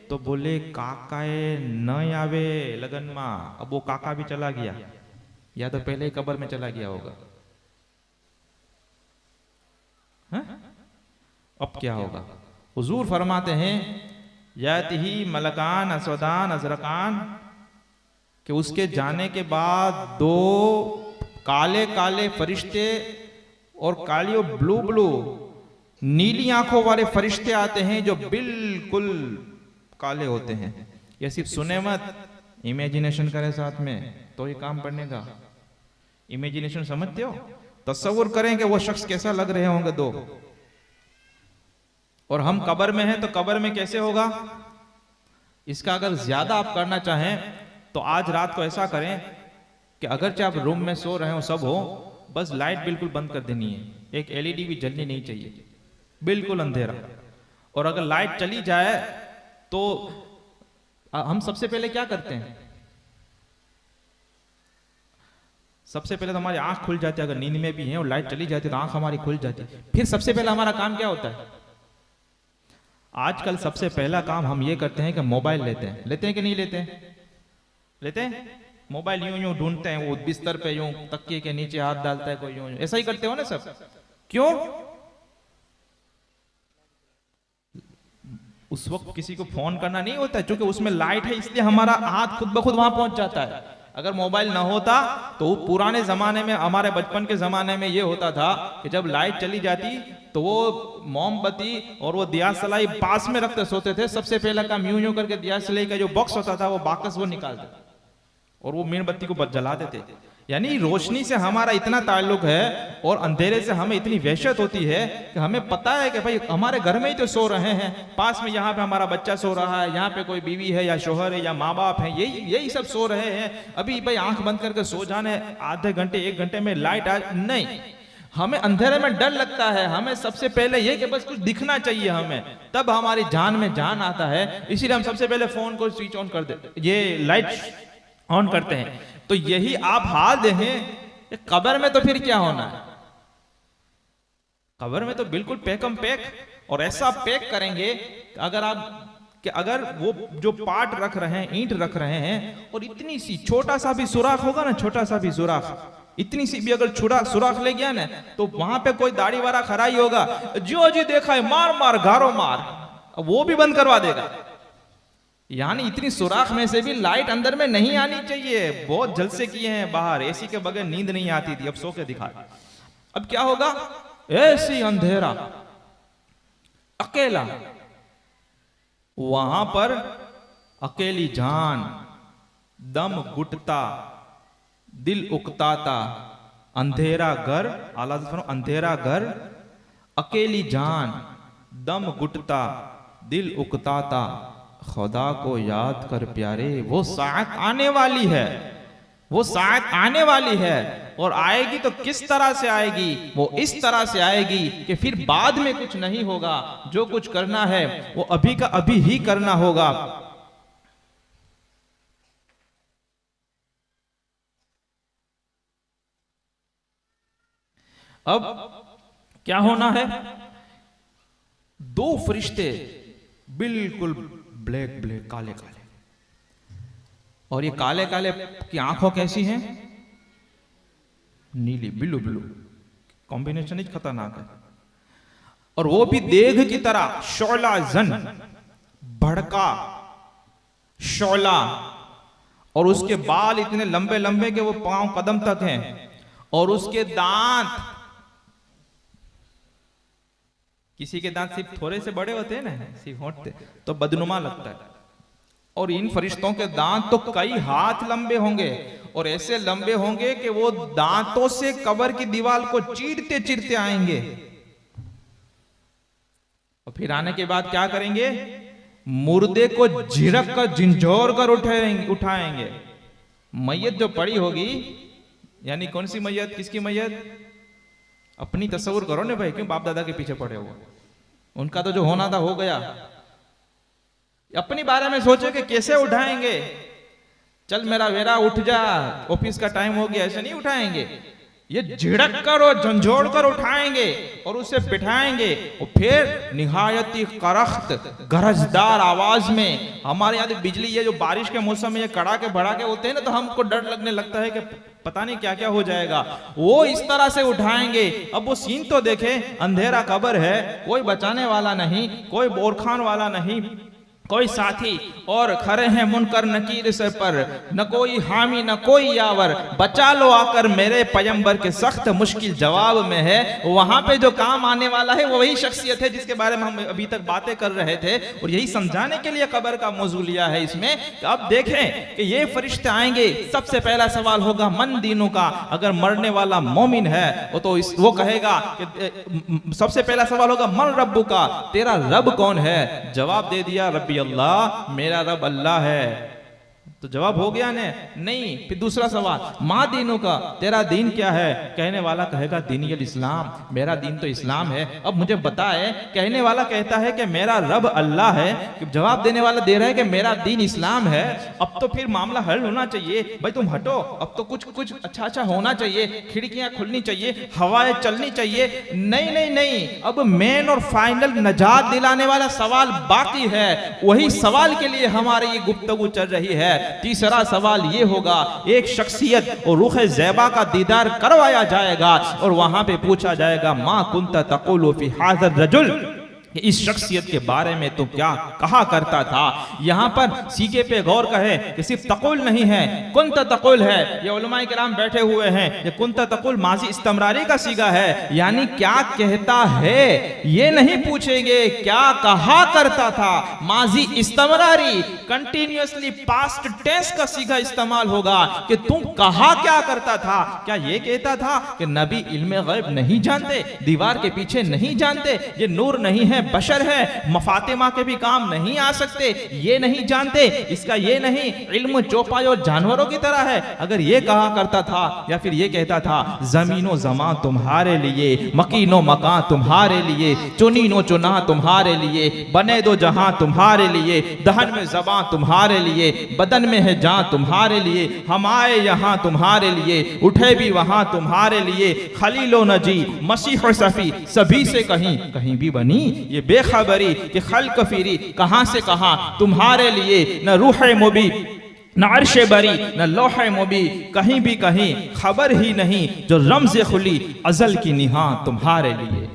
तो बोले काकाए न आवे लगन मा। अब वो काका भी चला गया या तो पहले ही कब्र में चला गया होगा। हा? अब क्या होगा? हुजूर फरमाते हैं यातिही मलकान असवदान अजरकान, कि उसके जाने के बाद 2 काले काले फरिश्ते और काली और ब्लू ब्लू नीली आंखों वाले फरिश्ते आते हैं जो बिल्कुल काले होते हैं। ये सिर्फ सुने मत, इमेजिनेशन करें साथ में तो ये काम पड़ने का। इमेजिनेशन समझते हो? तस्वुर करें कि वो शख्स कैसा लग रहे होंगे 2। और हम कब्र में हैं तो कब्र में कैसे होगा? इसका अगर ज्यादा आप करना चाहें तो आज रात को ऐसा करें कि अगरचे आप रूम में सो रहे हो सब हो, बस लाइट बिल्कुल बंद कर देनी है, एक एलईडी भी जलनी नहीं चाहिए, बिल्कुल अंधेरा। और अगर लाइट चली जाए तो हम सबसे पहले क्या करते हैं? सबसे पहले तो हमारी आंख खुल जाती है, अगर नींद में भी है और लाइट चली जाती है तो आंख हमारी खुल जाती है। फिर सबसे पहला हमारा काम क्या होता है? आजकल सबसे पहला काम हम ये करते हैं कि मोबाइल लेते हैं। लेते हैं कि नहीं लेते हैं? लेते हैं। मोबाइल यूं यूं ढूंढते हैं, वो बिस्तर पे यूं तकिए के नीचे हाथ डालता है कोई, यूं ऐसा ही करते हो ना सब। क्यों? उस वक्त किसी को फोन करना नहीं होता है, क्योंकि उसमें लाइट है, इसलिए हमारा हाथ खुद ब खुद वहां पहुंच जाता है। अगर मोबाइल ना होता तो पुराने जमाने में, हमारे बचपन के जमाने में ये होता था कि जब लाइट चली जाती तो वो मोमबत्ती और वो दिया सलाई पास में रखते सोते थे। सबसे पहला काम यूं यूं करके दिया सलाई का जो बॉक्स होता था वो बाकस वो निकालते और वो मेणबत्ती को जलाते थे। यानी रोशनी से हमारा इतना ताल्लुक है और अंधेरे से हमें इतनी वहशत होती है कि हमें पता है कि भाई हमारे घर में ही तो सो रहे हैं, पास में यहाँ पे हमारा बच्चा सो रहा है, यहाँ पे कोई बीवी है या शोहर है या माँ बाप है, यही सब सो रहे हैं। अभी भाई आंख बंद करके सो जाने, आधे घंटे 1 घंटे में लाइट आ नहीं, हमें अंधेरे में डर लगता है। हमें सबसे पहले ये कि बस कुछ दिखना चाहिए हमें, तब हमारी जान में जान आता है। इसीलिए हम सबसे पहले फोन को स्विच ऑन कर देते, ये लाइट ऑन करते हैं। तो यही आप हाल देखें, कब्र में तो फिर क्या होना है? कब्र में तो बिल्कुल पैकम पैक, और ऐसा पैक करेंगे अगर वो जो पार्ट रख रहे हैं, ईंट रख रहे हैं, और इतनी सी छोटा सा भी सुराख होगा ना, छोटा सा भी सुराख, इतनी सी भी अगर सुराख ले गया ना, तो वहां पे कोई दाढ़ी वाला खड़ा ही होगा, जो जी देखा है मार मार गारो मार, वो भी बंद करवा देगा। यानी इतनी सुराख में से भी लाइट अंदर में नहीं आनी चाहिए। बहुत जलसे किए हैं बाहर, एसी के बगैर नींद नहीं आती थी, अब सो के दिखा। अब क्या होगा? ऐसी अंधेरा, अकेला, वहां पर अकेली जान, दम घुटता, दिल उकताता, अंधेरा घर, आला अंधेरा घर, अकेली जान, दम घुटता, दिल उकताता, खुदा को याद कर प्यारे, वो साथ आने वाली है, वो साथ आने वाली है। और आएगी तो किस तरह से आएगी? वो इस तरह से आएगी कि फिर बाद में कुछ नहीं होगा, जो कुछ करना है वो अभी का अभी ही करना होगा। अब क्या होना है? 2 फरिश्ते बिल्कुल ब्लैक काले काले, और ये काले काले की आंखों कैसी हैं? नीली, ब्लू, कॉम्बिनेशन ही खतरनाक है। और वो भी देग की तरह, शोला जन, भड़का शोला, और उसके बाल इतने लंबे लंबे के वो पांव कदम तक हैं, और उसके दांत, किसी के दांत सिर्फ थोड़े से बड़े होते हैं ना, सिर्फ होंठते, तो बदनुमा लगता है। और इन फरिश्तों के दांत तो कई हाथ लंबे होंगे, और ऐसे लंबे होंगे कि वो दांतों से कब्र की दीवार को चीरते चीरते आएंगे। और फिर आने के बाद क्या करेंगे? मुर्दे को झिड़क कर, झिंझोर कर उठाएंगे। मैयत जो पड़ी होगी, यानी कौन सी मैयत, किसकी मैयत? अपनी तस्वुर करो ना भाई, क्यों बाप दादा के पीछे पड़े हो? उनका तो जो होना था हो गया। अपनी बारे में सोचो कि कैसे उठाएंगे। चल मेरा वेरा उठ जा, ऑफिस का टाइम हो गया, ऐसे नहीं उठाएंगे। ये झिड़क कर और झंझोड़ कर उठाएंगे और उसे बिठाएंगे, और फिर निहायती करख्त गरजदार आवाज में, हमारे यहाँ बिजली, ये जो बारिश के मौसम में ये कड़ाके भड़ाके होते हैं ना, तो हमको डर लगने लगता है कि पता नहीं क्या क्या हो जाएगा। वो इस तरह से उठाएंगे। अब वो सीन तो देखे, अंधेरा कब्र है, कोई बचाने वाला नहीं, कोई बोरखान वाला नहीं, कोई साथी, और खड़े हैं मुनकर नकीर से पर, न कोई हामी न कोई यावर, बचा लो आकर मेरे पैगंबर के सख्त मुश्किल जवाब में है। वहां पे जो काम आने वाला है वो वही शख्सियत है जिसके बारे में हम अभी तक बातें कर रहे थे, और यही समझाने के लिए कब्र का मौजू लिया है इसमें। तो अब देखें कि ये फरिश्ते आएंगे। सबसे पहला सवाल होगा मन दीनों का। अगर मरने वाला मोमिन है तो वो कहेगा कि सबसे पहला सवाल होगा मन रब्बू का, तेरा रब कौन है? जवाब दे दिया रब्बी अल्लाह, मेरा रब अल्लाह है। तो जवाब हो गया ने? नहीं। फिर दूसरा सवाल, माँ दीनों का, तेरा दीन क्या है? कहने वाला कहेगा दीन इस्लाम, मेरा दीन तो इस्लाम है। अब मुझे बताए, कहने वाला कहता है कि मेरा रब अल्लाह है, जवाब देने वाला दे रहा है कि मेरा दीन इस्लाम है। अब तो फिर मामला हल होना चाहिए। भाई तुम हटो, अब तो कुछ कुछ अच्छा अच्छा होना चाहिए, खिड़कियां खुलनी चाहिए, हवाएं चलनी चाहिए। नहीं नहीं नहीं, अब मेन और फाइनल नजात दिलाने वाला सवाल बाकी है। वही सवाल के लिए हमारी ये गुफ्तगू चल रही है। तीसरा सवाल ये होगा, एक शख्सियत और रूह ज़ैबा का दीदार करवाया जाएगा और वहां पे पूछा जाएगा मा कुंता तक़ूलु फी हाज़ा रजुल, इस शख्सियत के बारे में तो क्या कहा करता था। यहाँ पर सीके पे गौर कहे कि सिर्फ तक़ुल नहीं है, कुंत तक़ुल है। ये उलमाए किराम बैठे हुए हैं, ये कुंत तक़ुल माजी इस्तमरारी का सीगा है, यानी क्या कहता है ये नहीं पूछेंगे, क्या कहा करता था। माजी इस्तमरारी कंटिन्यूअसली पास्ट टेंस का सीगा इस्तेमाल होगा कि तुम कहा क्या करता था। क्या ये कहता था कि नबी इल्म गैब नहीं जानते, दीवार के पीछे नहीं जानते, ये नूर नहीं है बशर है, फातिमा के भी काम नहीं आ सकते, ये नहीं जानते, इसका ये नहीं, इल्म चौपाई और जानवरों की तरह है। अगर ये कहा करता था या फिर ये कहता था जमीनो जमा तुम्हारे लिए, मकीनो मकान तुम्हारे लिए, चुनीनो चुना तुम्हारे लिए, बने दो जहां तुम्हारे लिए, दहन में ज़बां तुम्हारे लिए, बदन में है जान तुम्हारे लिए, हम आए यहाँ तुम्हारे लिए, उठे भी वहां तुम्हारे लिए, खलीलो नजी मसीह सफी सभी से कहीं कहीं भी बनी ये बेखबरी कि खल्क फिरी कहां से कहां तुम्हारे लिए, न रूह मुबी न अर्श बरी न लौह मुबी, कहीं भी कहीं खबर ही नहीं, जो रमज़ खुली अजल की निहा तुम्हारे लिए।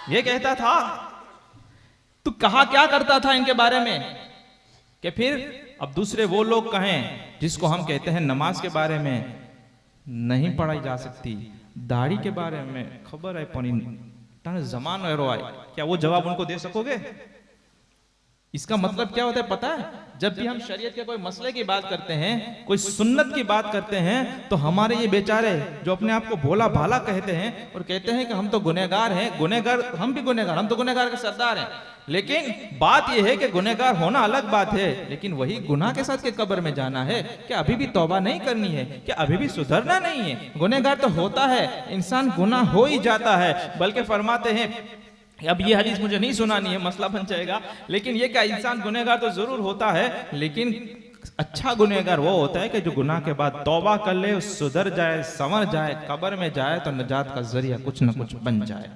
ये कहता था। तो कहा क्या करता था इनके बारे में कि फिर अब दूसरे वो लोग कहें जिसको हम कहते हैं नमाज के बारे में नहीं पढ़ाई जा सकती, दाढ़ी के बारे में खबर है पनी जमान रोए, क्या वो जवाब उनको दे सकोगे? इसका मतलब क्या होता है पता है? जब भी हम शरीयत के कोई मसले की बात करते हैं, कोई सुन्नत की बात करते हैं, तो हमारे ये बेचारे जो अपने आप को भोला भाला कहते हैं और कहते हैं कि हम तो गुनहगार हैं, गुनहगार हम भी गुनहगार, हम तो गुनहगार के सरदार हैं। लेकिन बात यह है कि गुनहगार होना अलग बात है, लेकिन वही गुनाह के साथ के कब्र में जाना है। क्या अभी भी तौबा नहीं करनी है? क्या अभी भी सुधरना नहीं है? गुनहगार तो होता है, इंसान गुनाह हो ही जाता है। बल्कि फरमाते हैं, अब ये हदीस मुझे नहीं सुनानी है, मसला बन जाएगा, लेकिन ये क्या इंसान गुनहगार तो जरूर होता है, लेकिन अच्छा गुनहगार वो होता है कि जो गुनाह के बाद तौबा कर ले, सुधर जाए, संवर जाए, कब्र में जाए तो निजात का जरिया कुछ न कुछ बन जाए।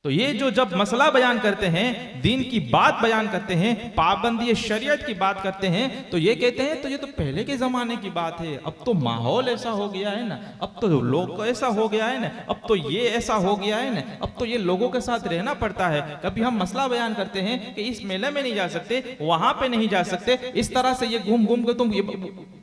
तो ये जो जब मसला बयान करते हैं, दीन की बात बयान करते हैं, पाबंदी शरीयत की बात करते हैं, तो ये कहते हैं तो ये तो पहले के जमाने की बात है, अब तो माहौल ऐसा हो गया है ना, अब तो लोग ऐसा हो गया है ना, अब तो ये ऐसा हो गया है ना, अब तो ये लोगों के साथ रहना पड़ता है। कभी हम मसला बयान करते हैं कि इस मेले में नहीं जा सकते, वहां पे नहीं जा सकते, इस तरह से ये घूम घूम के तुम ये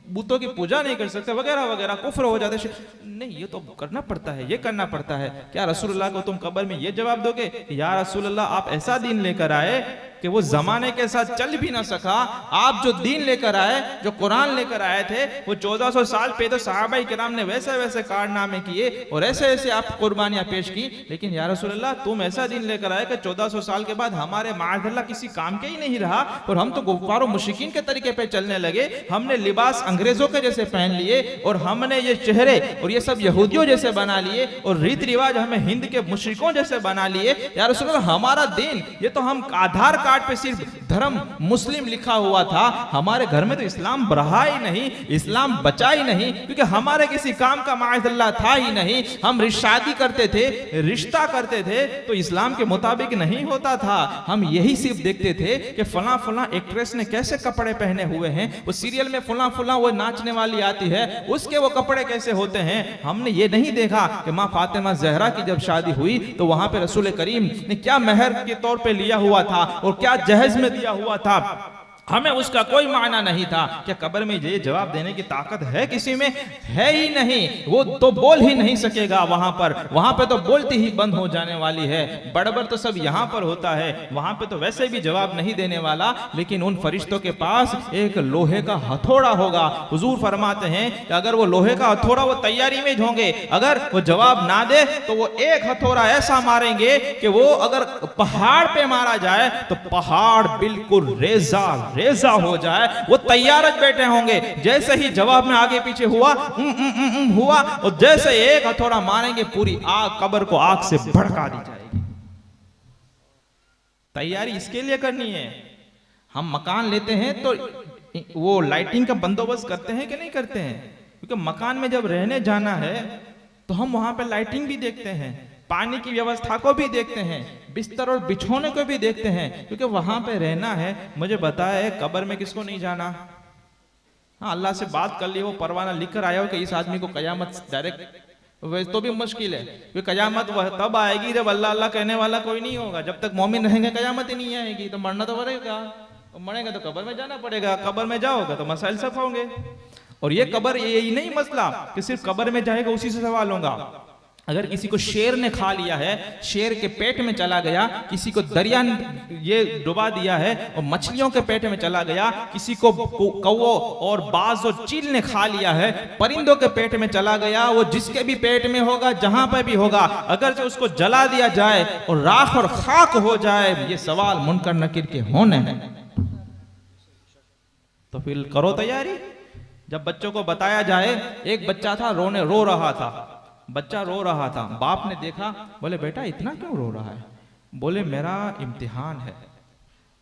बूतों की पूजा नहीं कर सकते वगैरह वगैरह, कुफ्र हो जाते। नहीं, ये तो करना पड़ता है, ये करना पड़ता है। क्या रसूलुल्लाह को तुम कब्र में ये जवाब दोगे, या रसूलुल्लाह आप ऐसा दीन लेकर आए कि वो जमाने के साथ चल भी ना सका, आप जो दीन लेकर आए, जो कुरान लेकर आए थे, वो 1400 साल पे तो सहाबा किराम ने वैसे वैसे कारनामे किए और ऐसे ऐसे आप कुर्बानियां पेश की, लेकिन या रसूलुल्लाह तुम ऐसा दीन लेकर आए कि 1400 साल के बाद हमारे माअज़ल्लाह किसी काम के ही नहीं रहा और हम तो कुफ्फार और मुशरिकीन के तरीके पे चलने लगे, हमने लिबास अंग्रेजों के जैसे पहन लिए और हमने ये चेहरे और ये सब यहूदियों जैसे बना लिए और रीति रिवाज हमें हिंद के मुशरिकों जैसे बना लिए। या रसूलुल्लाह हमारा दीन, ये तो हम आधार कार्ड पे सिर्फ धर्म मुस्लिम लिखा हुआ था, हमारे घर में तो इस्लाम बढ़ा ही नहीं, इस्लाम बचा ही नहीं, क्योंकि हमारे किसी काम का माअज़ल्लाह था ही नहीं। हम शादी करते थे, रिश्ता करते थे तो इस्लाम के मुताबिक नहीं होता था। हम यही सिर्फ देखते थे कि फला फला एक्ट्रेस ने कैसे कपड़े पहने हुए हैं, वो सीरियल में फला फला वो नाचने वाली आती है, उसके वो कपड़े कैसे होते हैं। हमने ये नहीं देखा कि माँ फातिमा ज़हरा की जब शादी हुई तो वहां पे रसूल करीम ने क्या महर के तौर पे लिया हुआ था और क्या जहेज में दिया हुआ था, हमें उसका कोई माना नहीं था। क्या कब्र में ये जवाब देने की ताकत है किसी में? है ही नहीं, वो तो बोल ही नहीं सकेगा वहां पे तो बोलती ही बंद हो जाने वाली है। बड़बर तो सब यहाँ पर होता है, वहां पे तो वैसे भी जवाब नहीं देने वाला, लेकिन उन फरिश्तों के पास एक लोहे का हथौड़ा होगा। हुजूर फरमाते हैं कि अगर वो लोहे का हथौड़ा वो तैयारी में होंगे, अगर वो जवाब ना दे तो वो एक हथौड़ा ऐसा मारेंगे कि वो अगर पहाड़ पे मारा जाए तो पहाड़ बिल्कुल रेजा हो जाए, वो तैयार बैठे होंगे। जैसे ही जवाब में आगे पीछे हुआ हुआ और जैसे एक हथौड़ा मारेंगे पूरी आग, कब्र को आग से भड़का दी जाएगी। तैयारी इसके लिए करनी है। हम मकान लेते हैं तो वो लाइटिंग का बंदोबस्त करते हैं कि नहीं करते हैं? क्योंकि मकान में जब रहने जाना है तो हम वहां पे लाइटिंग भी देखते हैं, पानी की व्यवस्था को भी देखते हैं, बिस्तर और बिछोने को भी देखते हैं, क्योंकि वहां पे रहना है। मुझे बताया कब्र में किसको नहीं जाना। हाँ, अल्लाह से बात कर ली, वो परवाना लिख कर आया हो कि इस आदमी को कयामत डायरेक्ट, वैसे तो भी मुश्किल है, क्योंकि कयामत वह तब आएगी जब अल्लाह अल्लाह कहने वाला कोई नहीं होगा। जब तक मोमिन रहेंगे कयामत ही नहीं आएगी। तो मरना तो पड़ेगा, मरेंगे तो कब्र में जाना पड़ेगा, कब्र में जाओगे तो मसाइल सब होंगे। और ये कब्र यही नहीं मसला कि सिर्फ कब्र में जाएगा उसी से सवाल होगा। अगर किसी को शेर ने खा लिया है, शेर के पेट में चला गया, किसी को दरिया ये डुबा दिया है और मछलियों के पेट में चला गया, किसी को कौओ और बाज और चील ने खा लिया है, परिंदों के पेट में चला गया, वो जिसके भी पेट में होगा, जहां पर भी होगा, अगर जो उसको जला दिया जाए और राख और खाक हो जाए, ये सवाल मुनकर नकीर के होने हैं। तो फिर करो तैयारी। जब बच्चों को बताया जाए, एक बच्चा था रो रहा था, बच्चा रो रहा था, बाप ने देखा, बोले बेटा इतना क्यों रो रहा है? बोले मेरा इम्तिहान है।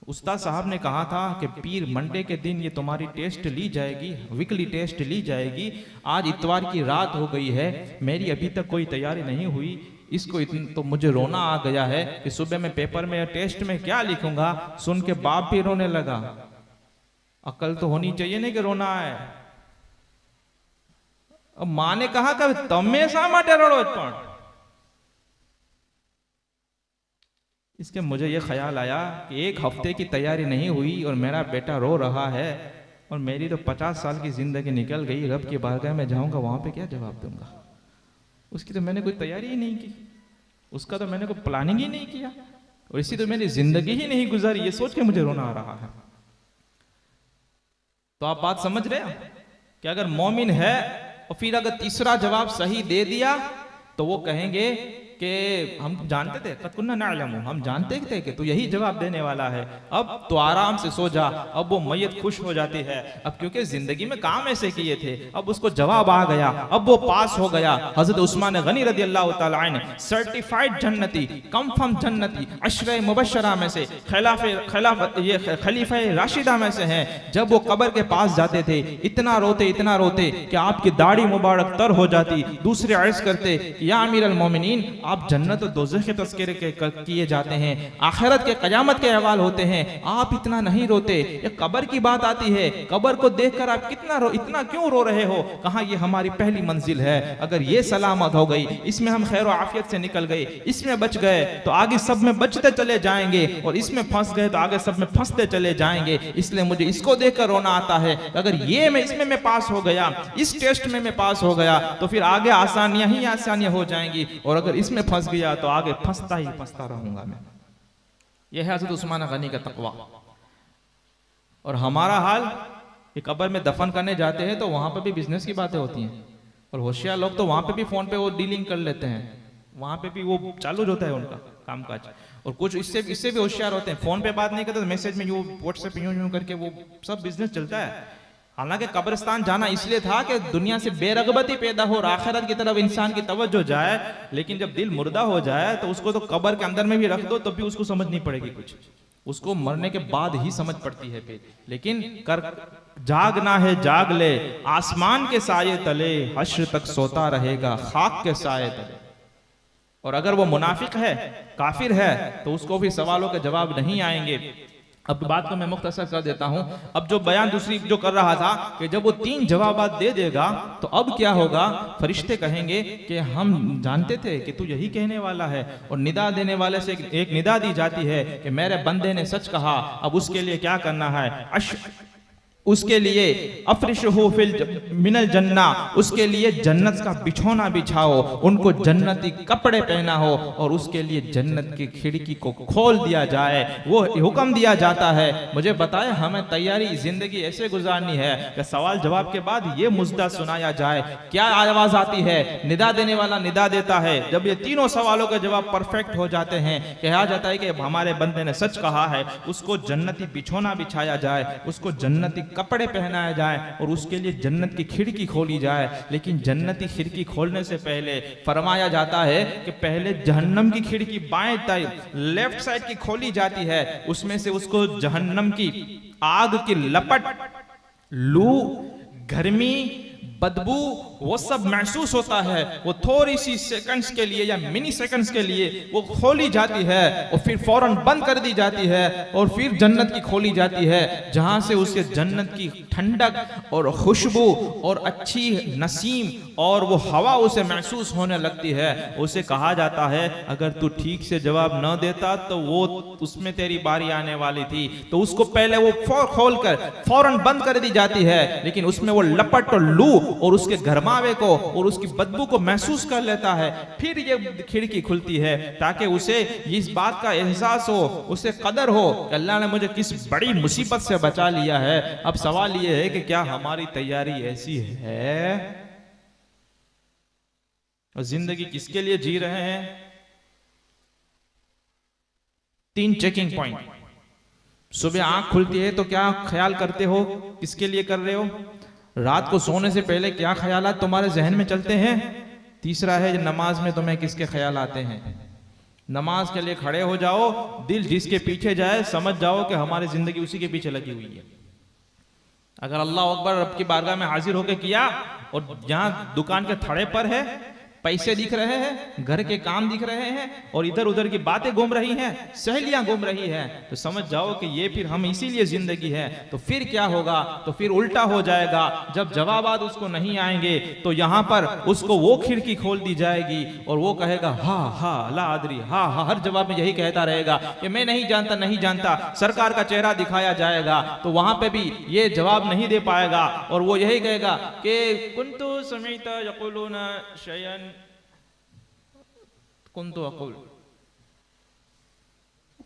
उस्ताद साहब ने कहा था कि पीर मंडे के दिन ये तुम्हारी टेस्ट ली जाएगी, वीकली टेस्ट ली जाएगी। आज इतवार की रात हो गई है, मेरी अभी तक कोई तैयारी नहीं हुई, इसको तो मुझे रोना आ गया है कि सुबह में पेपर में टेस्ट में क्या लिखूंगा। सुन के बाप भी रोने लगा। अकल तो होनी चाहिए नहीं कि रोना है। अब मां ने कहा कि तमे शा माटे रड़ो पण? इसके मुझे यह ख्याल आया कि एक हफ्ते की तैयारी नहीं हुई और मेरा बेटा रो रहा है, और मेरी तो 50 साल की जिंदगी निकल गई। रब की बारगाह में जाऊंगा, वहां पे क्या जवाब दूंगा? उसकी तो मैंने कोई तैयारी ही नहीं की, उसका तो मैंने कोई प्लानिंग ही नहीं किया, और इसी तो मेरी जिंदगी ही नहीं गुजारी। ये सोच के मुझे रोना आ रहा है। तो आप बात समझ रहे हैं कि अगर मोमिन है और फिर अगर तीसरा जवाब सही दे दिया तो वो कहेंगे कि हम जानते थे, कतकुन्ना नअलमु, हम जानते थे कि तू यही जवाब देने वाला है, अब तो आराम से सो जा। अब वो मैयत खुश हो जाती है, अब क्योंकि जिंदगी में काम ऐसे किए थे, अब उसको जवाब आ गया, अब वो पास हो गया। हजरत उस्मान गनी रदी अल्लाह तआला अन्हु सर्टिफाइड जन्नती, कंफर्म जन्नती, अशरे मुबशरा में से, खलीफा राशिदा में से हैं। जब वो कब्र के पास जाते थे, इतना रोते कि आपकी दाढ़ी मुबारक तर हो जाती। दूसरे अर्ज करते या अमीरुल मोमिनीन, आप जन्नत और दोज़ख के तज़किरे किए जाते हैं, आखिरत के क़यामत के अहवाल होते हैं, आप इतना नहीं रोते। ये कब्र की बात आती है, कब्र को देखकर आप इतना क्यों रो रहे हो? कहा ये हमारी पहली मंजिल है, अगर ये सलामत हो गई, इसमें हम खैर आफियत से निकल गए, इसमें बच गए तो आगे सब में बचते चले जाएंगे, और इसमें फंस गए तो आगे सब में फंसते चले जाएंगे। इसलिए मुझे इसको देखकर रोना आता है। अगर ये इसमें मैं पास हो गया, इस टेस्ट में मैं पास हो गया, तो फिर आगे आसानियां ही आसानियां हो जाएंगी, और अगर इसमें फंस गया तो आगे फंसता ही फंसता रहूंगा मैं। यह है हज़रत उस्मान गनी का तक़वा। और हमारा हाल, कि कब्र में दफन करने जाते हैं तो वहां पर भी बिजनेस की बातें होती हैं, और होशियार लोग तो वहां पे भी फोन पे वो डीलिंग कर लेते हैं, वहां पे भी वो चालू होता है उनका कामकाज। और कुछ इससे भी होशियार होते हैं, फोन पे बात नहीं करते तो मैसेज में यूं व्हाट्सएप यूं करके वो सब बिजनेस चलता है। हालांकि कब्रिस्तान जाना इसलिए था कि दुनिया से बेरगबती पैदा हो और आखिरत की तरफ इंसान की तवज्जो जाए, लेकिन जब दिल मुर्दा हो जाए तो उसको तो कब्र के अंदर में भी रख दो तो भी उसको समझ नहीं पड़ेगी कुछ, उसको मरने के बाद ही समझ पड़ती है फिर। लेकिन जागना है जाग ले, आसमान के साये तले, हश्र तक सोता रहेगा खाक के साये तले। और अगर वो मुनाफिक है, काफिर है, तो उसको भी सवालों के जवाब नहीं आएंगे। अब बात को मैं मुख्तसर कर देता हूं। अब जो बयान दूसरी जो कर रहा था कि जब वो 3 जवाबात दे देगा तो अब क्या होगा? फरिश्ते कहेंगे कि हम जानते थे कि तू यही कहने वाला है, और निदा देने वाले से एक निदा दी जाती है कि मेरे बंदे ने सच कहा। अब उसके लिए क्या करना है? उसके लिए अफरिशहु फिल मिनल जन्ना, उसके लिए जन्नत का बिछौना बिछाओ, उनको जन्नती कपड़े पहनाओ, और उसके लिए जन्नत की खिड़की को खोल दिया जाए। वो हुक्म दिया जाता है। मुझे बताए हमें तैयारी जिंदगी ऐसे गुजारनी है कि सवाल जवाब के बाद ये मुद्दा सुनाया जाए। क्या आवाज आती है? निदा देने वाला निदा देता है। जब ये तीनों सवालों के जवाब परफेक्ट हो जाते हैं, कहा जाता है कि हमारे बंदे ने सच कहा है, उसको जन्नती बिछौना बिछाया जाए, उसको जन्नती कपड़े पहनाए जाए, और उसके लिए जन्नत की खिड़की खोली जाए। लेकिन जन्नती खिड़की खोलने से पहले फरमाया जाता है कि पहले जहन्नम की खिड़की बाएं लेफ्ट साइड की खोली जाती है, उसमें से उसको जहन्नम की आग की लपट, लू, गर्मी, बदबू, वो सब महसूस होता है, वो थोड़ी सी सेकंड्स के लिए या मिनी सेकंड्स के लिए वो खोली जाती है और फिर फौरन बंद कर दी जाती है और फिर जन्नत की खोली जाती है, जहां से उसके जन्नत की ठंडक और खुशबू और अच्छी नसीम और वो हवा उसे महसूस होने लगती है। उसे कहा जाता है अगर तू ठीक से जवाब न देता तो वो उसमें तेरी बारी आने वाली थी, तो उसको पहले वो खोल कर फौरन बंद कर दी जाती है, लेकिन उसमें वो लपट और लू और उसके घरमावे को और उसकी बदबू को महसूस कर लेता है। फिर ये खिड़की खुलती है ताकि उसे इस बात का एहसास हो, उसे कदर हो कि अल्लाह ने मुझे किस बड़ी मुसीबत से बचा लिया है। अब सवाल ये है कि क्या हमारी तैयारी ऐसी है? और जिंदगी किसके लिए जी रहे हैं? 3 चेकिंग पॉइंट। सुबह आंख खुलती है तो क्या ख्याल करते हो, किसके लिए कर रहे हो? रात को सोने से पहले क्या ख्यालात तुम्हारे जहन में चलते हैं? तीसरा है नमाज में तुम्हें किसके ख्याल आते हैं? नमाज के लिए खड़े हो जाओ, दिल जिसके पीछे जाए समझ जाओ कि हमारी जिंदगी उसी के पीछे लगी हुई है। अगर अल्लाह अकबर रब की बारगाह में हाजिर होकर किया और जहां दुकान के थड़े पर है, पैसे दिख रहे हैं, घर के काम दिख रहे हैं और इधर उधर की बातें घूम रही हैं, सहेलियां घूम रही हैं, तो समझ जाओ कि ये फिर हम इसीलिए जिंदगी है। तो फिर क्या होगा? तो फिर उल्टा हो जाएगा। जब जवाबात उसको नहीं आएंगे तो यहाँ पर उसको वो खिड़की खोल दी जाएगी और वो कहेगा हा हा ला आदरी, हा हा, हर जवाब में यही कहता रहेगा कि मैं नहीं जानता, नहीं जानता। सरकार का चेहरा दिखाया जाएगा तो वहां पे भी ये जवाब नहीं दे पाएगा और वो यही कहेगा कि कुन्तु समीता यक़ुलूना शयअन कुन्तु अक़ुल।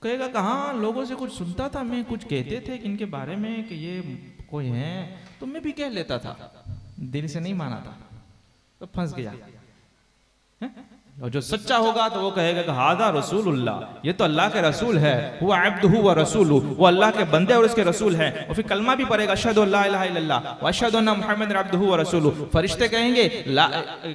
कहेगा कहाँ लोगों से कुछ सुनता था मैं, कुछ कहते थे कि इनके बारे में कि ये कोई है, तो मैं भी कह लेता था, दिल से नहीं माना था, तो फंस गया। और जो सच्चा होगा तो वो कहेगा कि हादा रसूलुल्लाह, ये तो अल्लाह के रसूल है, हुवा अब्दुहु व रसूलुहु, वो अल्लाह के बंदे और उसके रसूल हैं। और फिर कलमा भी पढ़ेगा अशहदु अल्ला इलाहा इल्लल्लाह व अशहदु अन्ना मुहम्मदन अब्दुहु व रसूलुहु। फरिश्ते कहेंगे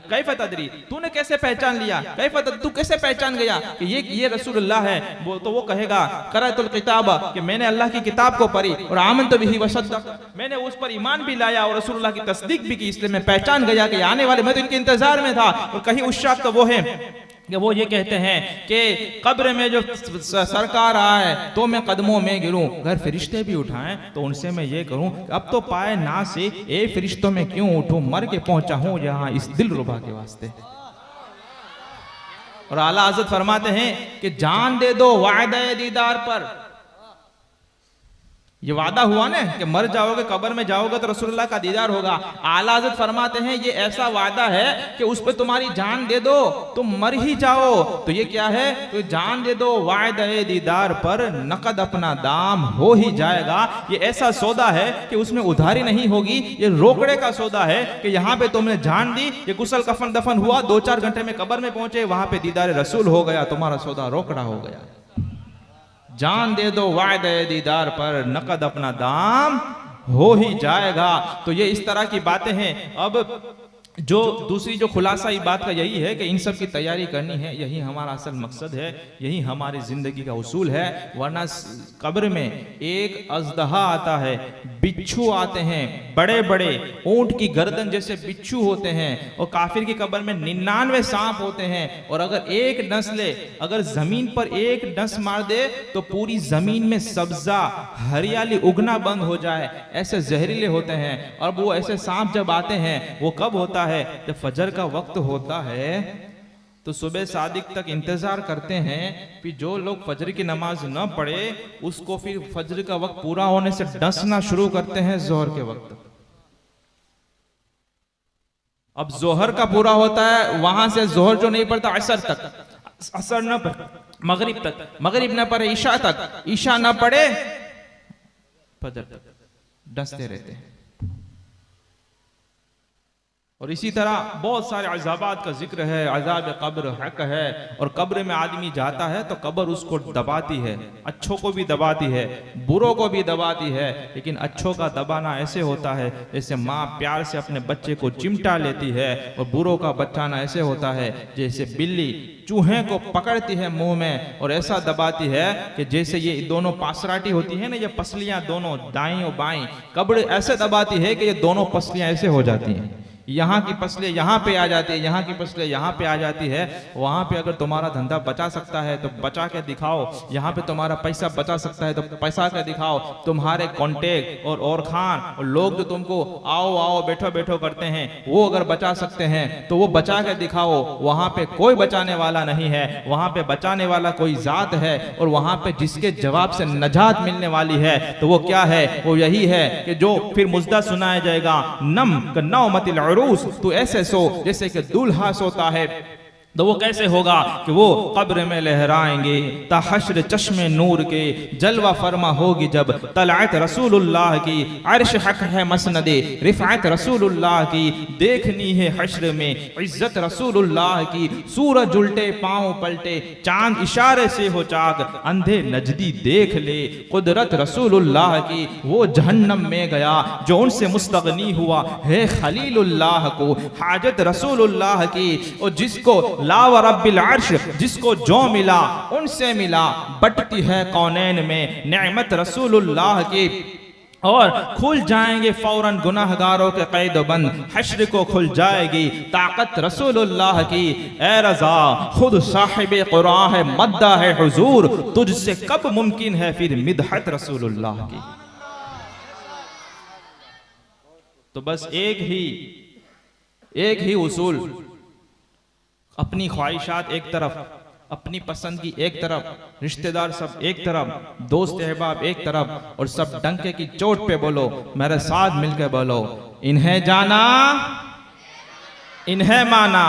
कैफ तदरी, तूने कैसे पहचान लिया, कैफ तू कैसे पहचान गया कि ये रसूलुल्लाह है? वो तो वो कहेगा क़राअतुल किताब, कि मैंने अल्लाह की किताब को पढ़ी और आमनतु बिही व सद्दक़, मैंने उस पर ईमान भी लाया और रसूलुल्लाह की तस्दीक भी की, इसलिए मैं पहचान गया कि आने वाले, मैं तो इनके इंतजार में था। और कहीं उस शख्स तो वो है कि वो ये कहते हैं कि कब्र में जो सरकार आए तो मैं कदमों में गिरूं, अगर फरिश्ते भी उठाएं तो उनसे मैं ये करूं अब तो पाए ना से ए फरिश्तों में क्यों उठूं, मर के पहुंचा हूं यहां इस दिल रुबा के वास्ते। और आला हज़रत फरमाते हैं कि जान दे दो वायदा दीदार पर। ये वादा हुआ ना कि मर जाओगे, कब्र में जाओगे तो रसूलुल्लाह का दीदार होगा। आला हज़रत फरमाते हैं ये ऐसा वादा है कि उस पर तुम्हारी जान दे दो तुम मर ही जाओ। तो ये क्या है? तो जान दे दो वायदा दीदार पर नकद अपना दाम हो ही जाएगा। ये ऐसा सौदा है कि उसमें उधारी नहीं होगी, ये रोकड़े का सौदा है कि यहाँ पे तुमने जान दी, ये गुसल कफन दफन हुआ, 2-4 घंटे में कब्र में पहुंचे, वहां पे दीदार रसूल हो गया, तुम्हारा सौदा रोकड़ा हो गया। जान दे दो वायदे दीदार पर नकद अपना दाम हो ही जाएगा। तो ये इस तरह की बातें हैं। अब जो दूसरी जो खुलासा इस बात का यही है कि इन सब की तैयारी करनी है, यही हमारा असल मकसद है, यही हमारी जिंदगी का उसूल है। वरना कब्र में एक अजदहा आता है, बिच्छू आते हैं, बड़े बड़े ऊंट की गर्दन जैसे बिच्छू होते हैं, और काफिर की कब्र में 99 सांप होते हैं। और अगर एक नस ले, अगर जमीन पर एक नस मार दे तो पूरी जमीन में सब्जा हरियाली उगना बंद हो जाए, ऐसे जहरीले होते हैं। और वो ऐसे सांप जब आते हैं वो कब होता है? जब फजर का वक्त होता है तो सुबह सादिक तक इंतजार करते हैं, फिर जो लोग फजर की नमाज न पढ़े उसको फिर फजर का वक्त पूरा होने से डसना शुरू करते हैं जोहर के वक्त। अब जोहर का पूरा होता है, वहां से जोहर जो नहीं पड़ता असर तक, असर न पड़े मगरिब तक, मगरिब न पड़े ईशा तक, ईशा न पड़े फजर तक डसते रहते हैं। और इसी तरह बहुत सारे अज़ाबात का जिक्र है। अज़ाब कब्र हक है, और कब्र में आदमी जाता है तो कब्र उसको दबाती है, अच्छों को भी दबाती है, बुरों को भी दबाती है। लेकिन अच्छों का दबाना ऐसे होता है जैसे माँ प्यार से अपने बच्चे को चिमटा लेती है, और बुरों का बचाना ऐसे होता है जैसे बिल्ली चूहे को पकड़ती है मुंह में और ऐसा दबाती है कि जैसे ये दोनों पासराटी होती है ना, ये पसलियां दोनों दाईं और बाईं, कब्र ऐसे दबाती है कि ये दोनों पसलियां ऐसे हो जाती हैं। यहाँ की फसलें यहाँ पे आ जाती है, यहाँ की फसलें यहाँ पे आ जाती है। वहाँ पे अगर तुम्हारा धंधा बचा सकता है तो बचा के दिखाओ, यहाँ पे तुम्हारा पैसा बचा सकता है तो पैसा के दिखाओ। तुम्हारे कॉन्टेक्ट और खान और लोग जो तुमको आओ आओ बैठो बैठो करते हैं, वो अगर बचा सकते हैं तो वो बचा के दिखाओ। वहाँ पे कोई बचाने वाला नहीं है, वहाँ पे बचाने वाला कोई जात है, और वहाँ पे जिसके जवाब से नजात मिलने वाली है तो वो क्या है? वो यही है कि जो फिर मुजदा सुनाया जाएगा, नम कन्नौमतिल उरूस, तू ऐसे सो जैसे कि दूल्हा सोता है। तो वो कैसे होगा कि वो कब्र में लहराएंगे, तहश्र चश्मे नूर के जलवा फरमा होगी जब, तलअत रसूलुल्लाह की, अर्श हक है मसनदे रिफअत रसूलुल्लाह की, देखनी है हश्र में इज्जत रसूलुल्लाह की। सूरज उल्टे पांव पलटे, चांद इशारे से हो चाक, अंधे नजदी देख ले कुदरत रसूलुल्लाह की। वो जहन्नम में गया जो उनसे मुस्तगनी हुआ है खलीलुल्लाह को, हाजत रसूलुल्लाह की। और जिसको ला व रब्बिल अर्श, जिसको जो मिला उनसे मिला, बटती है कौनैन में नेमत रसूलुल्लाह की। और खुल जाएंगे फौरन गुनाहगारों के कैद बंद, हश्र को खुल जाएगी ताकत रसूलुल्लाह की। ए रज़ा खुद साहिब कुरान है, मद्दा है हुजूर, तुझसे कब मुमकिन है फिर मिदहत रसूलुल्लाह की। तो बस एक ही उसूल, अपनी ख्वाहिशात एक तरफ, अपनी पसंद की एक तरफ, रिश्तेदार सब एक तरफ, दोस्त अहबाब एक तरफ, और सब डंके की चोट पे बोलो, मेरे साथ मिलकर बोलो, इन्हें जाना इन्हें माना,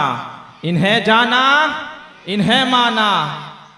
इन्हें जाना इन्हें माना,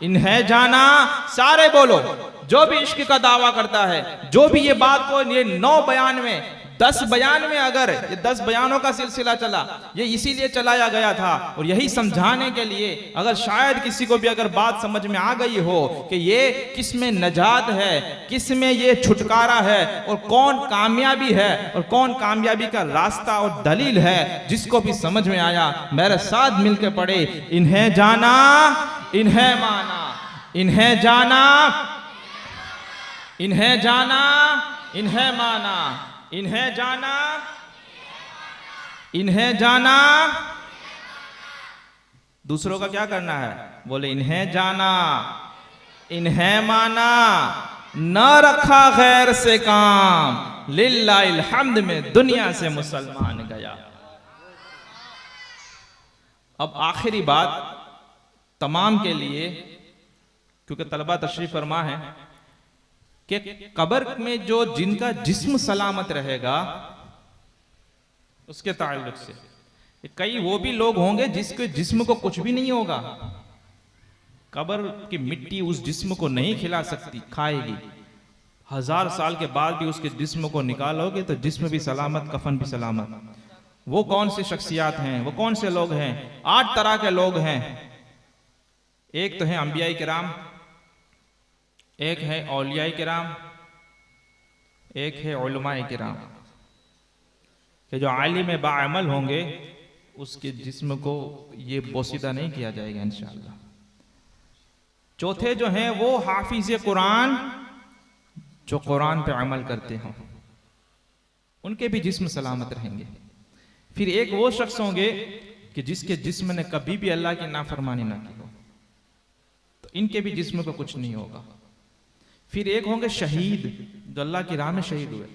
इन्हें जाना। सारे बोलो, जो भी इश्क का दावा करता है, जो भी ये बात को, ये 9 बयान में 10 बयान में, अगर ये 10 बयानों का सिलसिला चला, ये इसीलिए चलाया गया था और यही समझाने के लिए, अगर शायद किसी को भी अगर बात समझ में आ गई हो कि ये किस में नजात है, किस में ये छुटकारा है, और कौन कामयाबी है और कौन कामयाबी का रास्ता और दलील है, जिसको भी समझ में आया मेरे साथ मिलकर पढ़े, इन्हें जाना इन्हें माना, इन्हें जाना इन्हें जाना इन्हें माना, इन्हें जाना इन्हें जाना। दूसरों का क्या करना है? बोले इन्हें जाना इन्हें माना, न रखा गैर से काम, लिल्लाहिल हम्द में दुनिया से मुसलमान गया। अब आखिरी बात तमाम के लिए, क्योंकि तलबा तशरीफ फरमा है कि कब्र में जो जिनका जिस्म सलामत रहेगा उसके ताल्लुक से, कई वो भी लोग होंगे जिसके जिस्म को कुछ भी नहीं होगा, कब्र की मिट्टी उस जिस्म को नहीं खिला सकती, खाएगी। 1000 साल के बाद भी उसके जिस्म को निकालोगे तो जिस्म भी सलामत, कफन भी सलामत। वो कौन से शख्सियात हैं, वो कौन से लोग हैं? 8 तरह के लोग हैं। एक तो है अंबिया किराम, एक है औलिया किराम, एक है उलमाए किराम, कि जो आलिम बाअमल होंगे उसके जिस्म को ये बोसीदा नहीं किया जाएगा इंशाअल्लाह। चौथे जो हैं वो हाफिज कुरान, जो कुरान पे अमल करते हों, उनके भी जिस्म सलामत रहेंगे। फिर एक वो शख्स होंगे कि जिसके जिस्म ने कभी भी अल्लाह की नाफरमानी ना की हो, तो इनके भी जिस्म को कुछ नहीं होगा। फिर एक होंगे शहीद, जो अल्लाह की राह में शहीद हुए,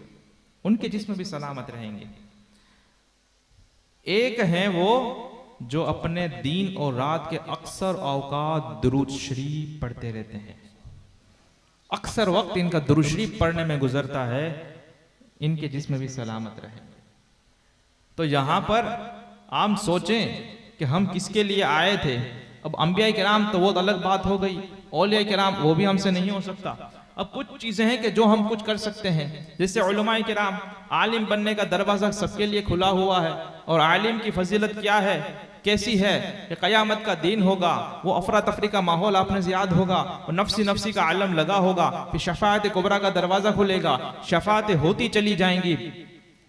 उनके जिस्म भी सलामत रहेंगे। एक है वो जो अपने दिन और रात के अक्सर औकात दुरूद शरीफ पढ़ते रहते हैं, अक्सर वक्त इनका दुरूद शरीफ पढ़ने में गुजरता है, इनके जिस्म भी सलामत रहेंगे। तो यहां पर हम सोचें कि हम किसके लिए आए थे। अब अंबिया किराम तो वो अलग बात हो गई, औलिया किराम वो भी हमसे नहीं हो सकता। अब कुछ चीजें हैं कि जो हम कुछ कर सकते हैं, जैसे उलमाए किराम, आलिम बनने का दरवाजा सबके लिए खुला हुआ है। और आलिम की फजीलत क्या है, कैसी है कि क़यामत का दिन होगा, वो अफरा तफरी का माहौल आपने याद होगा, और नफ्सी नफ्सी का आलम लगा होगा, फिर शफाअत कुबरा का दरवाजा खुलेगा, शफाअतें होती चली जाएंगी,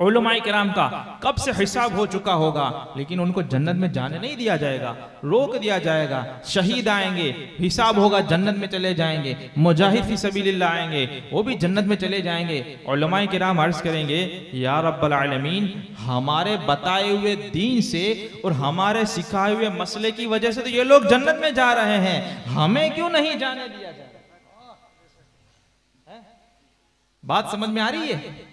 उलमाए किराम का कब से हिसाब हो चुका होगा, लेकिन उनको जन्नत में जाने नहीं दिया जाएगा, रोक दिया जाएगा। शहीद आएंगे, हिसाब होगा, जन्नत में चले जाएंगे। मुजाहिद फी सबीलिल्लाह आएंगे, वो भी जन्नत में चले जाएंगे। उलमाए किराम अर्ज करेंगे, या रब्बल आलमीन, हमारे बताए हुए दीन से और हमारे सिखाए हुए मसले की वजह से तो ये लोग जन्नत में जा रहे हैं, हमें क्यों नहीं जाने दिया जा रहा? बात समझ में आ रही है?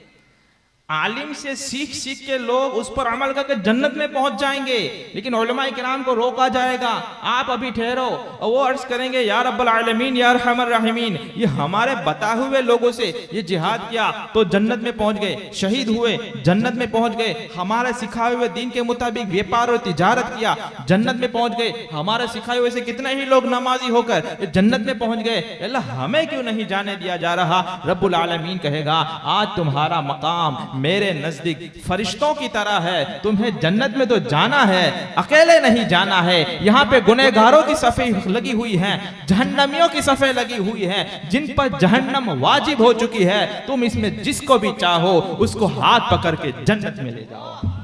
आलिम से सीख सीख के लोग उस पर अमल करके जन्नत में पहुंच जाएंगे, लेकिन उलमाए किराम को रोका जाएगा, आप अभी ठहरो। और वो अर्ज करेंगे, या रब्बल आलमीन या अरहमर राहिमीन, ये हमारे बताए हुए लोगों से ये जिहाद किया तो जन्नत में पहुंच गए, शहीद हुए जन्नत में पहुंच गए। हमारे सिखाए हुए दीन के मुताबिक व्यापार और तिजारत किया, जन्नत में पहुंच गए। हमारे सिखाए हुए से कितने ही लोग नमाजी होकर जन्नत में पहुंच गए, अल्लाह हमें क्यों नहीं जाने दिया जा रहा? रब्बुल आलमीन कहेगा, आज तुम्हारा मकाम मेरे नजदीक फरिश्तों की तरह है, तुम्हें जन्नत में तो जाना है, अकेले नहीं जाना है। यहाँ पे गुनहगारों की सफ़े लगी हुई हैं, जहन्नमियों की सफ़े लगी हुई हैं, जिन पर जहन्नम वाजिब हो चुकी है। तुम इसमें जिसको भी चाहो उसको हाथ पकड़ के जन्नत में ले जाओ।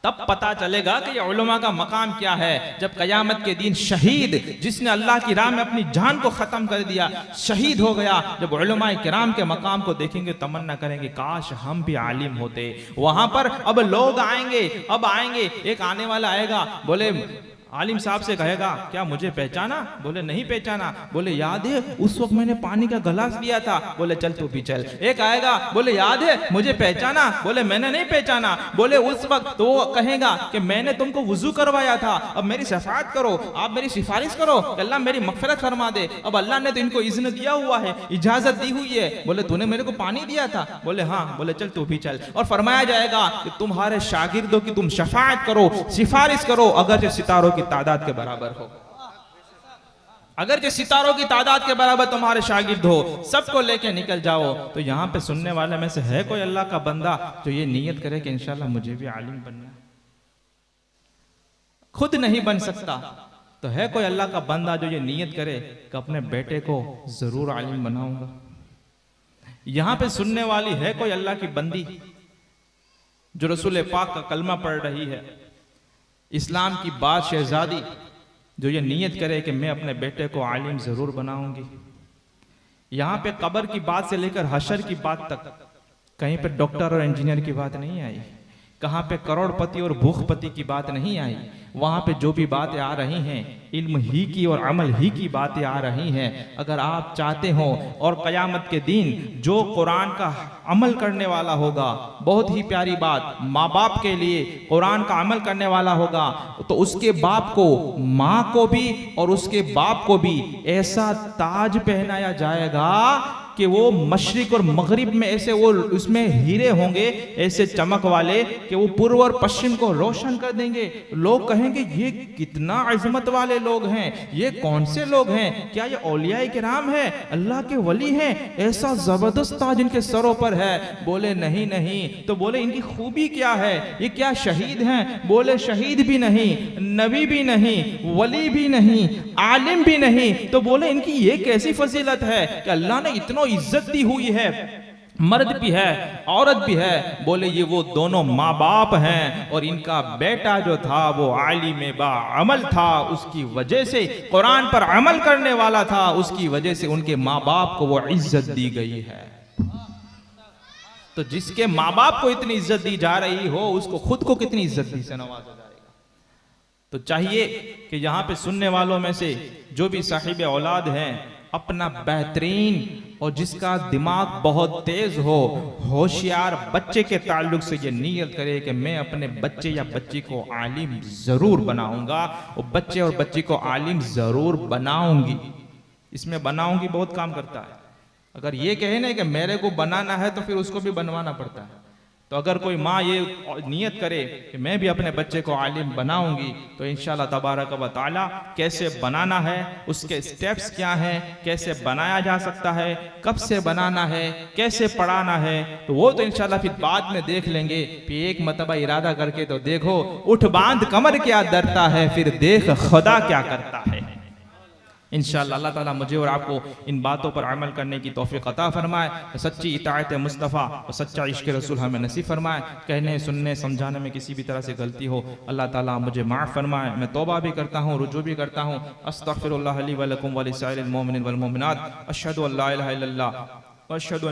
तब पता चलेगा कि ये उलमा का मकाम क्या है। जब कयामत के दिन शहीद, जिसने अल्लाह की राह में अपनी जान को खत्म कर दिया, शहीद हो गया, जब उलमा किराम के मकाम को देखेंगे तमन्ना करेंगे, काश हम भी आलिम होते। वहां पर अब लोग आएंगे, अब आएंगे, एक आने वाला आएगा, बोले आलिम साहब से कहेगा, क्या मुझे पहचाना? बोले नहीं पहचाना। बोले याद है उस वक्त मैंने पानी का गिलास दिया था? बोले चल तू भी चल। एक आएगा, बोले याद है मुझे पहचाना? बोले मैंने नहीं पहचाना। बोले उस वक्त तो वो कहेगा कि मैंने तुमको वुजू करवाया था, अब मेरी शफाअत करो, आप मेरी सिफारिश करो, अल्लाह मेरी मगफिरत फरमा दे। अब अल्लाह ने तो इनको इज़्न दिया हुआ है, इजाजत दी हुई है। बोले तूने मेरे को पानी दिया था? बोले हाँ। बोले चल तू भी चल। और फरमाया जाएगा कि तुम्हारे शागिर्दों की तुम शफाअत करो, सिफारिश करो, अगर सितारों की तादाद के बराबर हो, अगर जो सितारों की तादाद के बराबर तुम्हारे शागिर्द हो, सबको लेके निकल जाओ। तो यहाँ पे सुनने वाले में से है कोई अल्लाह का बंदा जो ये नियत करे कि इंशाल्लाह मुझे भी आलिम बनना? खुद नहीं बन सकता तो है कोई अल्लाह का बंदा जो ये नियत करे कि अपने बेटे को जरूर आलिम बनाऊंगा? यहाँ पे सुनने वाली है कोई अल्लाह की बंदी जो रसूल पाक का कलमा पढ़ रही है, इस्लाम की बात शहजादी, जो ये नियत करे कि मैं अपने बेटे को आलिम जरूर बनाऊंगी? यहाँ पे कब्र की बात से लेकर हशर की बात तक कहीं पे डॉक्टर और इंजीनियर की बात नहीं आई, कहाँ पे करोड़पति और भूखपति की बात नहीं आई। वहाँ पे जो भी बातें आ रही हैं, इल्म ही की और अमल ही की बातें आ रही हैं। अगर आप चाहते हो और क़यामत के दिन जो कुरान का अमल करने वाला होगा, बहुत ही प्यारी बात, माँ बाप के लिए कुरान का अमल करने वाला होगा, तो उसके बाप को, माँ को भी और उसके बाप को भी ऐसा ताज पहनाया जाएगा कि वो मशरिक और मगरिब में ऐसे वो उसमें हीरे होंगे ऐसे चमक वाले कि वो पूर्व और पश्चिम को रोशन कर देंगे। लोग कहेंगे ये कितना अजमत वाले लोग हैं, ये कौन से लोग हैं, क्या ये औलियाए किराम है, अल्लाह के वली हैं, ऐसा जबरदस्त ताज इनके सरों पर है? बोले नहीं नहीं। तो बोले इनकी खूबी क्या है, ये क्या शहीद हैं? बोले शहीद भी नहीं, नबी भी नहीं, वली भी नहीं, आलिम भी नहीं। तो बोले इनकी ये कैसी फजीलत है कि अल्लाह ने इतना इज्जत दी हुई है, मर्द भी है औरत भी है। बोले ये वो दोनों माँ बाप हैं और इनका बेटा जो था वो आलिम बा अमल था, उसकी वजह से कुरान पर अमल करने वाला था, उसकी वजह से उनके माँ बाप को वो इज्जत दी गई है। तो जिसके माँ बाप को इतनी इज्जत दी जा रही हो, उसको खुद को कितनी इज्जत दी से नवाजा जाएगा। तो चाहिए कि यहाँ पे सुनने वालों में से जो भी साहिब औलाद हैं, अपना बेहतरीन और जिसका दिमाग बहुत तेज हो, होशियार बच्चे के ताल्लुक से ये नियत करे कि मैं अपने बच्चे या बच्ची को आलिम जरूर बनाऊंगा और बच्चे और बच्ची को आलिम जरूर बनाऊंगी। इसमें बनाऊंगी बहुत काम करता है। अगर ये कहे ना कि मेरे को बनाना है तो फिर उसको भी बनवाना पड़ता है। तो अगर कोई माँ ये नियत करे कि मैं भी अपने बच्चे को आलिम बनाऊंगी, तो इंशाअल्लाह तबारक व तआला कैसे बनाना है, उसके स्टेप्स क्या हैं, कैसे बनाया जा सकता है, कब से बनाना है, कैसे पढ़ाना है, तो वो तो इंशाअल्लाह फिर बाद में देख लेंगे। फिर एक मरतबा इरादा करके तो देखो, उठ बांध कमर क्या डरता है, फिर देख खुदा क्या करता है। इंशाअल्लाह अल्लाह ताला मुझे और आपको इन बातों पर अमल करने की तौफीक अता फरमाए, सच्ची इताअत मुस्तफ़ा और सच्चा इश्क रसूल हमें नसीब फरमाए। कहने सुनने समझाने में किसी भी तरह से गलती हो अल्लाह ताला मुझे माफ़ फरमाए। मैं तौबा भी करता हूँ, रुजू भी करता हूँ। अस्तग़फिरुल्लाह ली व लकुम व लिसाइरिल मोमिनीन वल मोमिनात। अशहदु अल्ला इलाहा इल्लल्लाह व अशहदु